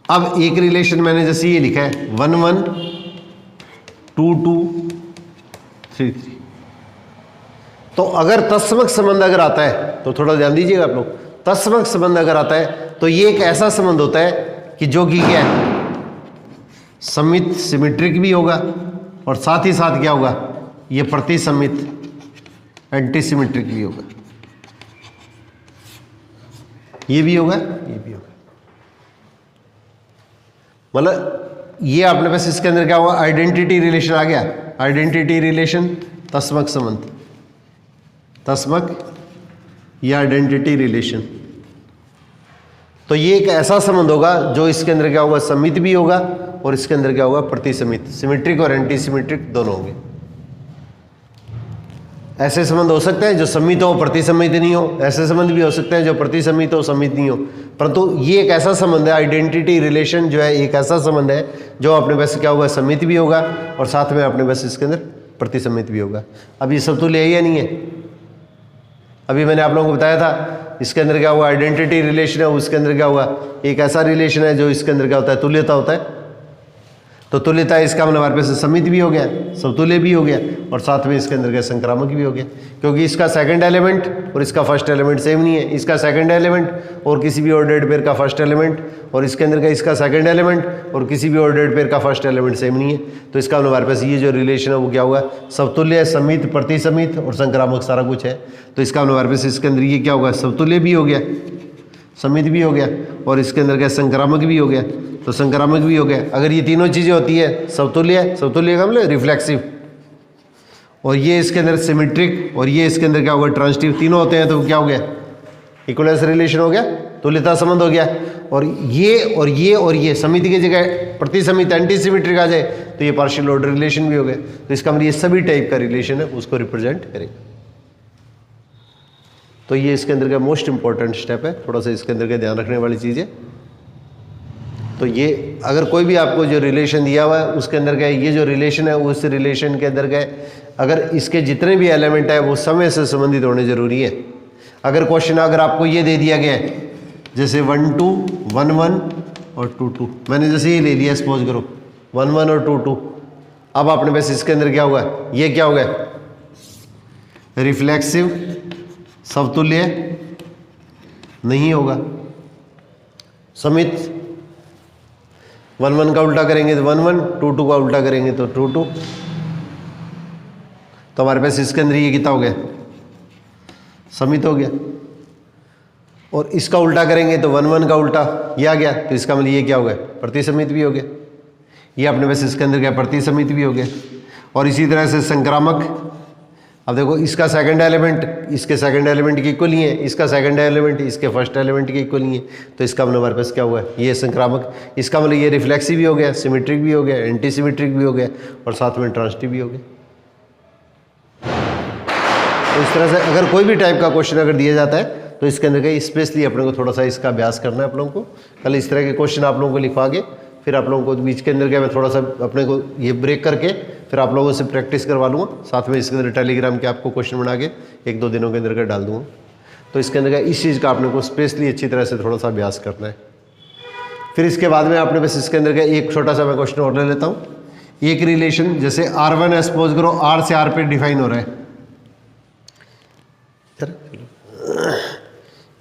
अब एक रिलेशन मैंने जैसे ये लिखा है 1 1 2 2 3 3। तो अगर तत्समक संबंध अगर आता है तो थोड़ा ध्यान दीजिएगा आप लोग, तत्समक संबंध अगर आता है तो ये एक ऐसा संबंध होता है कि जो कि क्या है, सममित सिमेट्रिक भी होगा और साथ ही साथ क्या होगा, ये प्रतिसमित एंटी सिमेट्रिक भी होगा, ये भी होगा, ये भी होगा। मतलब ये अपने पास इसके अंदर क्या हुआ, आइडेंटिटी रिलेशन आ गया। आइडेंटिटी रिलेशन तस्मक संबंध, तस्मक या आइडेंटिटी रिलेशन। तो ये एक ऐसा संबंध होगा जो इसके अंदर क्या होगा, समित भी होगा और इसके अंदर क्या होगा, प्रतिसमित, सिमेट्रिक और एंटी सिमेट्रिक दोनों होंगे। ऐसे संबंध हो सकते हैं जो सम्मित हो प्रतिसमित नहीं हो, ऐसे संबंध भी हो सकते हैं जो प्रतिसमित हो सम्मित नहीं हो, परंतु ये एक ऐसा संबंध है, आइडेंटिटी रिलेशन जो है एक ऐसा संबंध है जो अपने पास क्या होगा, सम्मित भी होगा और साथ में अपने पास इसके अंदर प्रतिसमित भी होगा। अब ये समतुल्य है या नहीं है, अभी मैंने आप लोगों को बताया था इसके अंदर क्या हुआ, आइडेंटिटी रिलेशन है, उसके अंदर क्या हुआ, एक ऐसा रिलेशन है जो इसके अंदर क्या होता है, तुल्यता होता है। तो तुल्यता इसका मतलब हमारे पास समित भी हो गया, समतुल्य भी हो गया और साथ में इसके अंदर का संक्रामक भी हो गया, क्योंकि इसका सेकंड एलिमेंट और इसका फर्स्ट एलिमेंट सेम नहीं है। इसका सेकंड एलिमेंट और किसी भी ऑर्डर्ड पेयर का फर्स्ट एलिमेंट और इसके अंदर का इसका सेकंड एलिमेंट और किसी भी ऑर्डर्ड पेयर का फर्स्ट एलिमेंट सेम नहीं है। तो इसका मतलब हमारे पास ये जो रिलेशन है वो क्या हुआ, समतुल्य, समित, प्रतिसमित और संक्रामक सारा कुछ है। तो इसका मतलब हमारे पास इसके अंदर ये क्या होगा, समतुल्य भी हो गया, समित भी हो गया और इसके अंदर क्या संक्रामक भी हो गया। तो संक्रामक भी हो गया। अगर ये तीनों चीज़ें होती है, समतुल्य, समतुल्य का मतलब रिफ्लेक्सिव, और ये इसके अंदर सिमेट्रिक और ये इसके अंदर क्या होगा, ट्रांजिटिव, तीनों होते हैं तो क्या हो गया, इक्विवेलेंस रिलेशन हो गया, तुल्यता संबंध हो गया। और ये समिति की जगह प्रतिसमित एंटी सिमेट्रिक आ जाए तो ये पार्शियल ऑर्डर रिलेशन भी हो गया। तो इसका मतलब ये सभी टाइप का रिलेशन है उसको रिप्रेजेंट करेगा। तो ये इसके अंदर का मोस्ट इंपॉर्टेंट स्टेप है, थोड़ा सा इसके अंदर का ध्यान रखने वाली चीज़ है। तो ये अगर कोई भी आपको जो रिलेशन दिया हुआ है उसके अंदर का ये जो रिलेशन है उस रिलेशन के अंदर का अगर इसके जितने भी एलिमेंट है वो समय से संबंधित होने जरूरी है। अगर क्वेश्चन अगर आपको ये दे दिया गया है जैसे 1 2 1 1 और 2 2, मैंने जैसे ये ले लिया, सपोज करो 1 1 और 2 2, अब आपने बस इसके अंदर क्या होगा, ये क्या होगा, रिफ्लेक्सिव, समतुल्य नहीं होगा, समित, 1 1 का उल्टा करेंगे तो 1 1, 2 2 का उल्टा करेंगे तो 2 2। तो हमारे पास इसके अंदर ये कितना हो गया, समित हो गया। और इसका उल्टा करेंगे तो 1 1 का उल्टा ये आ गया, तो इसका मतलब ये क्या हो गया, प्रतिसमित भी हो गया। ये अपने पास इसके अंदर क्या, प्रतिसमित भी हो गया। और इसी तरह से संक्रामक, अब देखो इसका सेकंड एलिमेंट इसके सेकंड एलिमेंट के इक्वल ही है, इसका सेकंड एलिमेंट इसके फर्स्ट एलिमेंट के इक्वल ही है। तो इसका मतलब हमारे पास क्या हुआ, ये संक्रामक, इसका मतलब ये रिफ्लेक्सिव भी हो गया, सिमेट्रिक भी हो गया, एंटी सिमेट्रिक भी हो गया और साथ में ट्रांजिटिव भी हो गया। तो इस तरह से अगर कोई भी टाइप का क्वेश्चन अगर दिया जाता है तो इसके अंदर का स्पेशली अपने को थोड़ा सा इसका अभ्यास करना है आप लोगों को। कल इस तरह के क्वेश्चन आप लोगों को लिखवा के फिर आप लोगों को बीच के अंदर क्या मैं थोड़ा सा अपने को ये ब्रेक करके फिर आप लोगों से प्रैक्टिस करवा लूँगा। साथ में इसके अंदर टेलीग्राम के आपको क्वेश्चन बना के 1-2 दिनों के अंदर का डाल दूँगा। तो इसके अंदर का इस चीज़ का आपने को स्पेशली अच्छी तरह से थोड़ा सा अभ्यास करना है। फिर इसके बाद में आपने बस इसके अंदर का एक छोटा सा मैं क्वेश्चन और ले लेता हूँ। एक रिलेशन जैसे R1 है, सपोज करो R से R पे डिफाइन हो रहा है।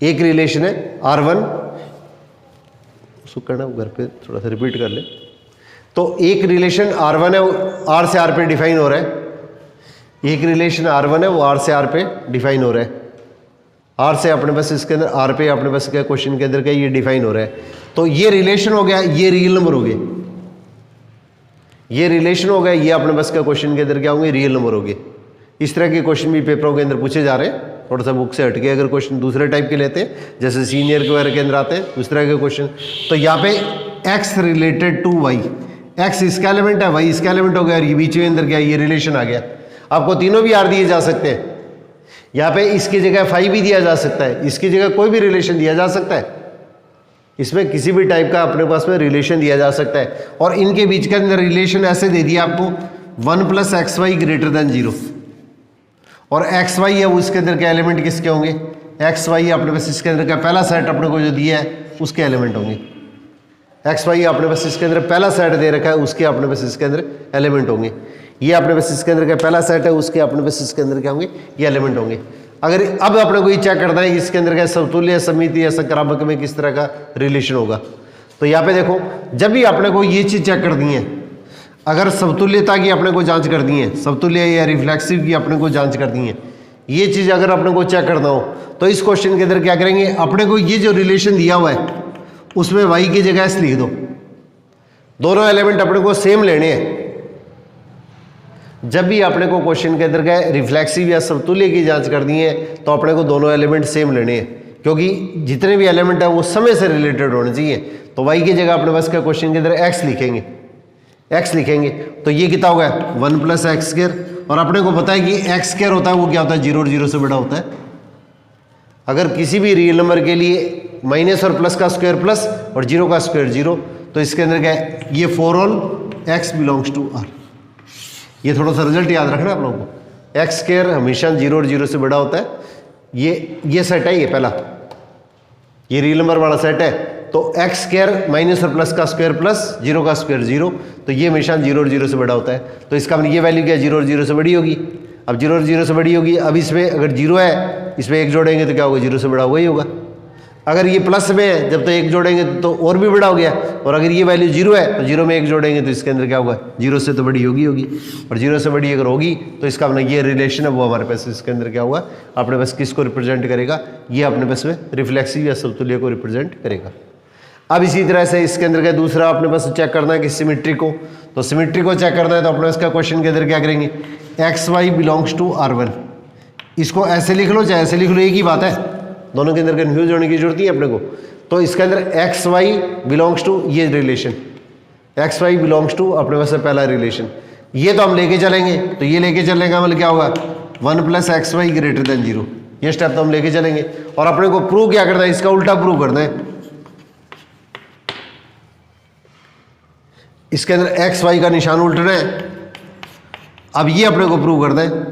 एक रिलेशन है R1, उसको करना घर पे थोड़ा सा रिपीट कर ले। तो एक रिलेशन R1 है, R से R पे डिफाइन हो रहा है। एक रिलेशन R1 है, वो R से R पे डिफाइन हो रहा है। R से अपने पास इसके अंदर R पे अपने पास क्या क्वेश्चन के अंदर क्या ये डिफाइन हो रहा है। तो ये रिलेशन हो गया, ये रियल नंबर हो गए, ये रिलेशन हो गया, ये अपने बस का क्वेश्चन के अंदर क्या होंगे, रियल नंबर होंगे। इस तरह के क्वेश्चन भी पेपरों के अंदर पूछे जा रहे हैं। थोड़ा सा बुक से हटके अगर क्वेश्चन दूसरे टाइप के लेते हैं, जैसे सीनियर के वगैरह के अंदर आते हैं उस तरह के क्वेश्चन, तो यहाँ पे x related to y, x इसका एलिमेंट है, y इसका एलिमेंट हो गया, और ये बीच में अंदर क्या, ये रिलेशन आ गया। आपको तीनों भी आर दिए जा सकते हैं। यहाँ पे इसकी जगह फाई भी दिया जा सकता है, इसकी जगह कोई भी रिलेशन दिया जा सकता है। इसमें किसी भी टाइप का अपने पास में रिलेशन दिया जा सकता है। और इनके बीच के अंदर रिलेशन ऐसे दे दिया आपको 1 + xy ग्रेटर देन 0, और xy है वो इसके अंदर के एलिमेंट किसके होंगे, xy अपने पास इसके अंदर का पहला सेट अपने को जो दिया है उसके एलिमेंट होंगे। xy अपने पास इसके अंदर पहला सेट दे रखा है, उसके अपने पास इसके अंदर एलिमेंट होंगे। ये अपने पास इसके अंदर का पहला सेट है, उसके अपने पास इसके अंदर क्या होंगे, ये एलिमेंट होंगे। अगर अब अपने को ये चेक करना है इसके अंदर का समतुल्य, समिति या संक्रामक में किस तरह का रिलेशन होगा, तो यहाँ पे देखो जब भी अपने को ये चीज़ चेक करनी है, अगर समतुल्यता की अपने को जांच करनी है, समतुल्य या रिफ्लेक्सिव की अपने को जांच करनी है, ये चीज़ अगर अपने को चेक करना हो तो इस क्वेश्चन के अंदर क्या करेंगे, अपने को ये जो रिलेशन दिया हुआ है उसमें y की जगह s लिख दो। दोनों एलिमेंट अपने को सेम लेने हैं। जब भी अपने को क्वेश्चन के अंदर का रिफ्लेक्सिव या समतुल्य की जांच करनी है तो अपने को दोनों एलिमेंट सेम लेने हैं, क्योंकि जितने भी एलिमेंट है वो समय से रिलेटेड होने चाहिए। तो y की जगह अपने पास का क्वेश्चन के अंदर x लिखेंगे, x लिखेंगे तो ये कितना होगा 1 + x², और अपने को पता है कि x² होता है वो क्या होता है, 0 और 0 से बड़ा होता है। अगर किसी भी रियल नंबर के लिए माइनस और प्लस का स्क्वायर प्लस और 0 का स्क्वायर 0, तो इसके अंदर क्या है, ये for all x belongs to r। ये थोड़ा सा रिजल्ट याद रखना आप लोगों को, x² हमेशा 0 और 0 से बड़ा होता है। ये सेट है, ये पहला ये रियल नंबर वाला सेट है, तो x² माइनस और प्लस का स्क्वायर प्लस 0 का स्क्वायर 0, तो ये हमेशा 0 और 0 से बड़ा होता है। तो इसका मतलब ये वैल्यू क्या है, 0 और 0 से बड़ी होगी। अब 0 और 0 से बड़ी होगी, अब इसमें अगर 0 है, इसमें 1 जोड़ेंगे तो क्या होगा, 0 से बड़ा होगा ही होगा। अगर ये प्लस में है, जब तो 1 जोड़ेंगे तो और भी बड़ा हो गया, और अगर ये वैल्यू 0 है तो 0 में 1 जोड़ेंगे तो इसके अंदर क्या होगा, 0 से तो बड़ी होगी, और 0 से बड़ी अगर होगी तो इसका मतलब ये रिलेशन है वो हमारे पास इसके अंदर क्या होगा, अपने पास किसको रिप्रेजेंट करेगा, ये अपने पास में रिफ्लेक्सिव या समतुल्य को रिप्रेजेंट करेगा। अब इसी तरह से इसके अंदर का दूसरा अपने पास चेक करना है कि सिमेट्री को, तो सिमेट्री को चेक करना है तो अपने पास का क्वेश्चन के अंदर क्या करेंगे, xy बिलोंग्स टू r1। इसको ऐसे लिख लो चाहे ऐसे लिख लो, एक ही बात है, दोनों के अंदर कन्फ्यूज होने की जरूरत नहीं है अपने को। तो इसके अंदर xy बिलोंग्स टू ये रिलेशन, xy बिलोंग्स टू अपने पास पहला रिलेशन, ये तो हम लेके चलेंगे। तो ये लेके चलने का मतलब क्या होगा, 1 + xy ग्रेटर देन 0, ये स्टेप तो हम लेके चलेंगे। और अपने को प्रूव क्या करना है, इसका उल्टा प्रूव करना है। इसके अंदर xy का निशान उल्टना है। अब ये अपने को प्रूव करना है।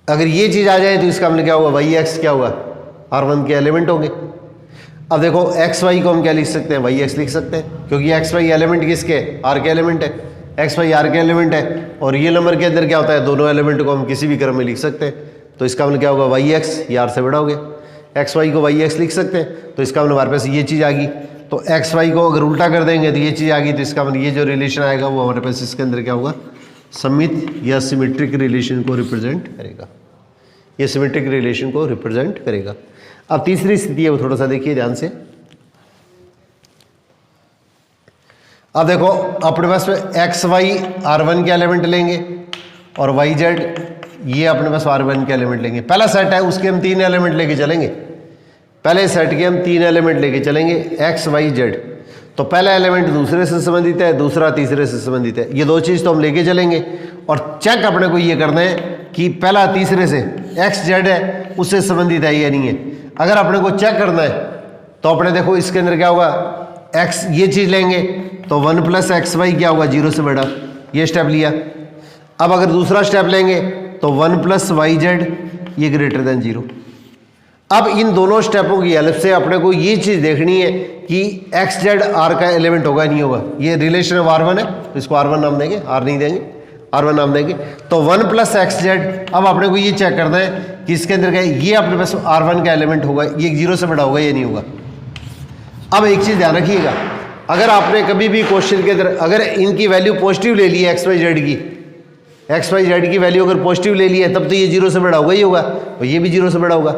अगर ये चीज़ आ जाए तो इसका मतलब क्या होगा, yx क्या होगा, r1 के एलिमेंट होंगे। अब देखो xy को हम क्या लिख सकते हैं, yx लिख सकते हैं, क्योंकि xy एलिमेंट किसके, r के एलिमेंट है, xy r के एलिमेंट है। और ये नंबर के अंदर क्या होता है, दोनों एलिमेंट को हम किसी भी क्रम में लिख सकते हैं। तो इसका मतलब क्या होगा, yx ये r से बड़ा हो गया। xy को yx लिख सकते हैं, तो इसका मतलब हमारे पास ये चीज़ आ गई। तो xy को अगर उल्टा कर देंगे तो ये चीज़ आ गई, तो इसका मतलब ये जो रिलेशन आएगा वो हमारे पास इसके अंदर क्या होगा, सममित या सिमेट्रिक रिलेशन को रिप्रेजेंट करेगा। ये सिमेट्रिक रिलेशन को रिप्रेजेंट करेगा। अब तीसरी स्थिति है वो थोड़ा सा देखिए ध्यान से। अब देखो अपने पास xy r1 के एलिमेंट लेंगे और yz ये अपने पास r1 के एलिमेंट लेंगे। पहला सेट है उसके हम 3 एलिमेंट लेके चलेंगे, पहले सेट के हम 3 एलिमेंट लेके चलेंगे x y z। तो पहला एलिमेंट दूसरे से संबंधित है, दूसरा तीसरे से संबंधित है। ये दो चीज़ तो हम लेके चलेंगे और चेक अपने को ये करना है कि पहला तीसरे से x z है उससे संबंधित है या नहीं है। अगर अपने को चेक करना है तो अपने देखो इसके अंदर क्या होगा, x ये चीज़ लेंगे तो 1 + xy क्या होगा, 0 से बड़ा, ये स्टेप लिया। अब अगर दूसरा स्टेप लेंगे तो 1 + yz ये ग्रेटर देन 0। अब इन दोनों स्टेपों की हेल्प से अपने को ये चीज़ देखनी है कि xz r का एलिमेंट होगा नहीं होगा। ये रिलेशन ऑफ r1 है तो इसको r1 नाम देंगे, r नहीं देंगे, r1 नाम देंगे। तो 1 + xz, अब अपने को ये चेक करना है कि इसके अंदर क्या है, ये अपने पास r1 का एलिमेंट होगा, ये 0 से बड़ा होगा या नहीं होगा। अब एक चीज़ ध्यान रखिएगा, अगर आपने कभी भी क्वेश्चन के अंदर अगर इनकी वैल्यू पॉजिटिव ले ली है, एक्स वाई जेड की वैल्यू अगर पॉजिटिव ले ली है तब तो ये 0 से बड़ा होगा ही होगा और ये भी 0 से बड़ा होगा।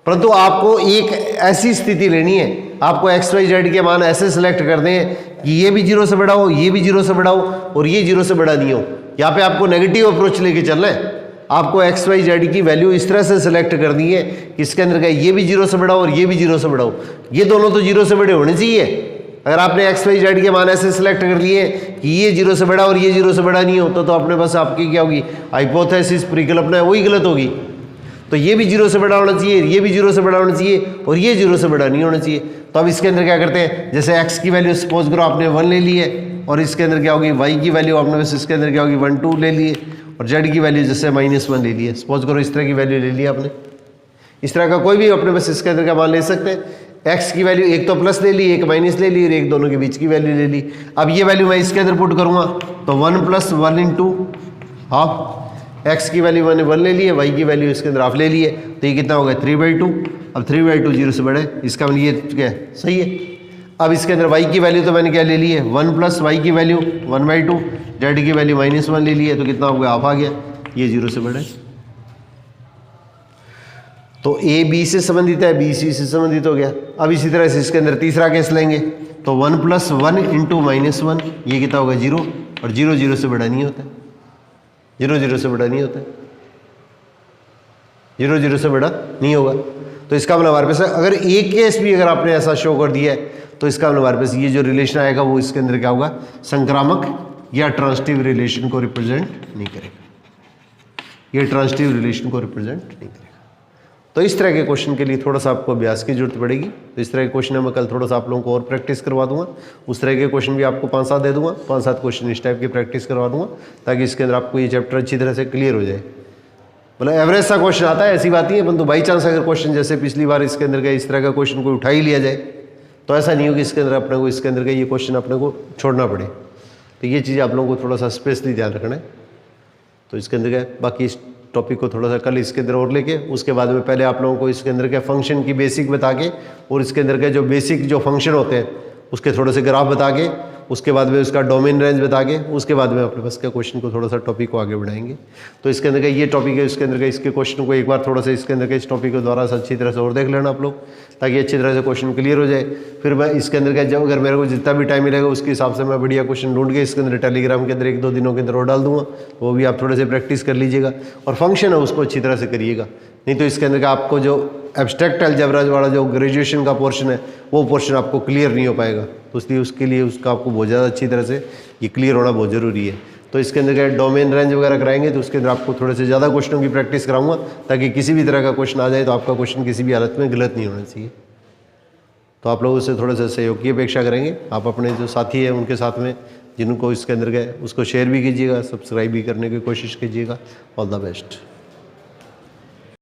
परंतु आपको एक ऐसी स्थिति लेनी है, आपको एक्स वाई जेड के मान ऐसे सिलेक्ट करने हैं कि ये भी 0 से बड़ा हो, ये भी 0 से बड़ा हो और ये 0 से बड़ा नहीं हो। यहाँ पे आपको नेगेटिव अप्रोच लेके चलना है। आपको एक्स वाई जेड की वैल्यू इस तरह से सिलेक्ट करनी है कि इसके अंदर का ये भी 0 से बड़ा हो और ये भी 0 से बड़ा हो। ये दोनों तो 0 से बड़े होने चाहिए। अगर आपने एक्स वाई जेड के मान ऐसे सिलेक्ट कर लिए कि ये 0 से बड़ा और ये 0 से बड़ा नहीं हो तो अपने पास आपकी क्या होगी, हाइपोथेसिस परिकल्पना है वही गलत होगी। तो ये भी 0 से बड़ा होना चाहिए, ये भी 0 से बड़ा होना चाहिए और ये 0 से बड़ा नहीं होना चाहिए। तो अब इसके अंदर क्या करते हैं, जैसे x की वैल्यू सपोज करो आपने 1 ले ली है और इसके अंदर क्या होगी y की वैल्यू आपने बस इसके अंदर क्या होगी 1 2 ले ली है और z की वैल्यू जैसे -1 ले ली है। सपोज करो इस तरह की वैल्यू ले ली आपने, इस तरह का कोई भी अपने बस इसके अंदर का मान ले सकते हैं। x की वैल्यू एक तो प्लस ले ली, एक माइनस ले ली और एक दोनों के बीच की वैल्यू ले ली। अब ये वैल्यू मैं इसके अंदर पुट करूँगा तो 1 + 1 × हाफ, x की वैल्यू मैंने 1 ले ली है, y की वैल्यू इसके अंदर हाफ ले ली है, तो ये कितना हो गया 3/2। अब 3/2 0 से बड़े, इसका मतलब ये क्या है, सही है। अब इसके अंदर y की वैल्यू तो मैंने क्या ले ली है 1 + y की वैल्यू 1/2, z की वैल्यू -1 ले ली है, तो कितना हो गया हाफ आ गया, ये 0 से बड़ा है। तो a b से संबंधित है, b c से संबंधित हो गया। अब इसी तरह से इसके अंदर तीसरा केस लेंगे तो 1 + 1 × -1, ये कितना होगा 0 और 0 0 से बड़ा नहीं होता, 0 0 से बड़ा नहीं होता, 0 0 से बड़ा नहीं होगा। तो इसका मतलब हमारे पास अगर एक केस भी अगर आपने ऐसा शो कर दिया है तो इसका मतलब हमारे पास ये जो रिलेशन आएगा वो इसके अंदर क्या होगा, संक्रामक या ट्रांजिटिव रिलेशन को रिप्रेजेंट नहीं करेगा, ये ट्रांजिटिव रिलेशन को रिप्रेजेंट नहीं करेगा। तो इस तरह के क्वेश्चन के लिए थोड़ा सा आपको अभ्यास की जरूरत पड़ेगी। तो इस तरह के क्वेश्चन मैं कल थोड़ा सा आप लोगों को और प्रैक्टिस करवा दूंगा। उस तरह के क्वेश्चन भी आपको 5-7 दे दूंगा, 5-7 क्वेश्चन इस टाइप की प्रैक्टिस करवा दूंगा ताकि इसके अंदर आपको ये चैप्टर अच्छी तरह से क्लियर हो जाए। मतलब एवरेज सा क्वेश्चन आता है ऐसी बात नहीं है, परंतु बाई चांस अगर क्वेश्चन जैसे पिछली बार इसके अंदर का इस तरह का क्वेश्चन को उठा ही लिया जाए तो ऐसा नहीं हो कि इसके अंदर अपने को इसके अंदर का ये क्वेश्चन अपने को छोड़ना पड़े। तो ये चीज़ आप लोगों को थोड़ा सा स्पेशली ध्यान रखना है। तो इसके अंदर का बाकी इस टॉपिक को थोड़ा सा कल इसके अंदर और लेके उसके बाद में पहले आप लोगों को इसके अंदर के फंक्शन की बेसिक बता के और इसके अंदर के जो बेसिक जो फंक्शन होते हैं उसके थोड़े से ग्राफ बता के उसके बाद में उसका डोमेन रेंज बता के उसके बाद में अपने पास का क्वेश्चन को थोड़ा सा टॉपिक को आगे बढ़ाएंगे। तो इसके अंदर का ये टॉपिक है, इसके अंदर का इसके क्वेश्चन को एक बार थोड़ा सा इसके अंदर के इस टॉपिक के द्वारा से अच्छी तरह से और देख लेना आप लोग ताकि अच्छी तरह से क्वेश्चन क्लियर हो जाए। फिर मैं इसके अंदर का जब अगर मेरे को जितना भी टाइम मिलेगा उसके हिसाब से मैं बढ़िया क्वेश्चन ढूंढ के इसके अंदर टेलीग्राम के अंदर 1-2 दिनों के अंदर और डाल दूंगा, वो भी आप थोड़े से प्रैक्टिस कर लीजिएगा और फंक्शन है उसको अच्छी तरह से करिएगा। नहीं तो इसके अंदर का आपको जो एब्स्ट्रैक्ट अलजेब्रा वाला जो ग्रेजुएशन का पोर्शन है वो पोर्शन आपको क्लियर नहीं हो पाएगा। तो इसलिए उसके लिए उसका आपको बहुत ज़्यादा अच्छी तरह से ये क्लियर होना बहुत ज़रूरी है। तो इसके अंदर का डोमेन रेंज वगैरह कराएंगे तो उसके अंदर आपको थोड़े से ज़्यादा क्वेश्चनों की प्रैक्टिस कराऊंगा ताकि किसी भी तरह का क्वेश्चन आ जाए तो आपका क्वेश्चन किसी भी हालत में गलत नहीं होना चाहिए। तो आप लोग उससे थोड़ा सा सहयोग की अपेक्षा करेंगे। आप अपने जो साथी हैं उनके साथ में जिनको इसके अंदर गए उसको शेयर भी कीजिएगा, सब्सक्राइब भी करने की कोशिश कीजिएगा। All the best.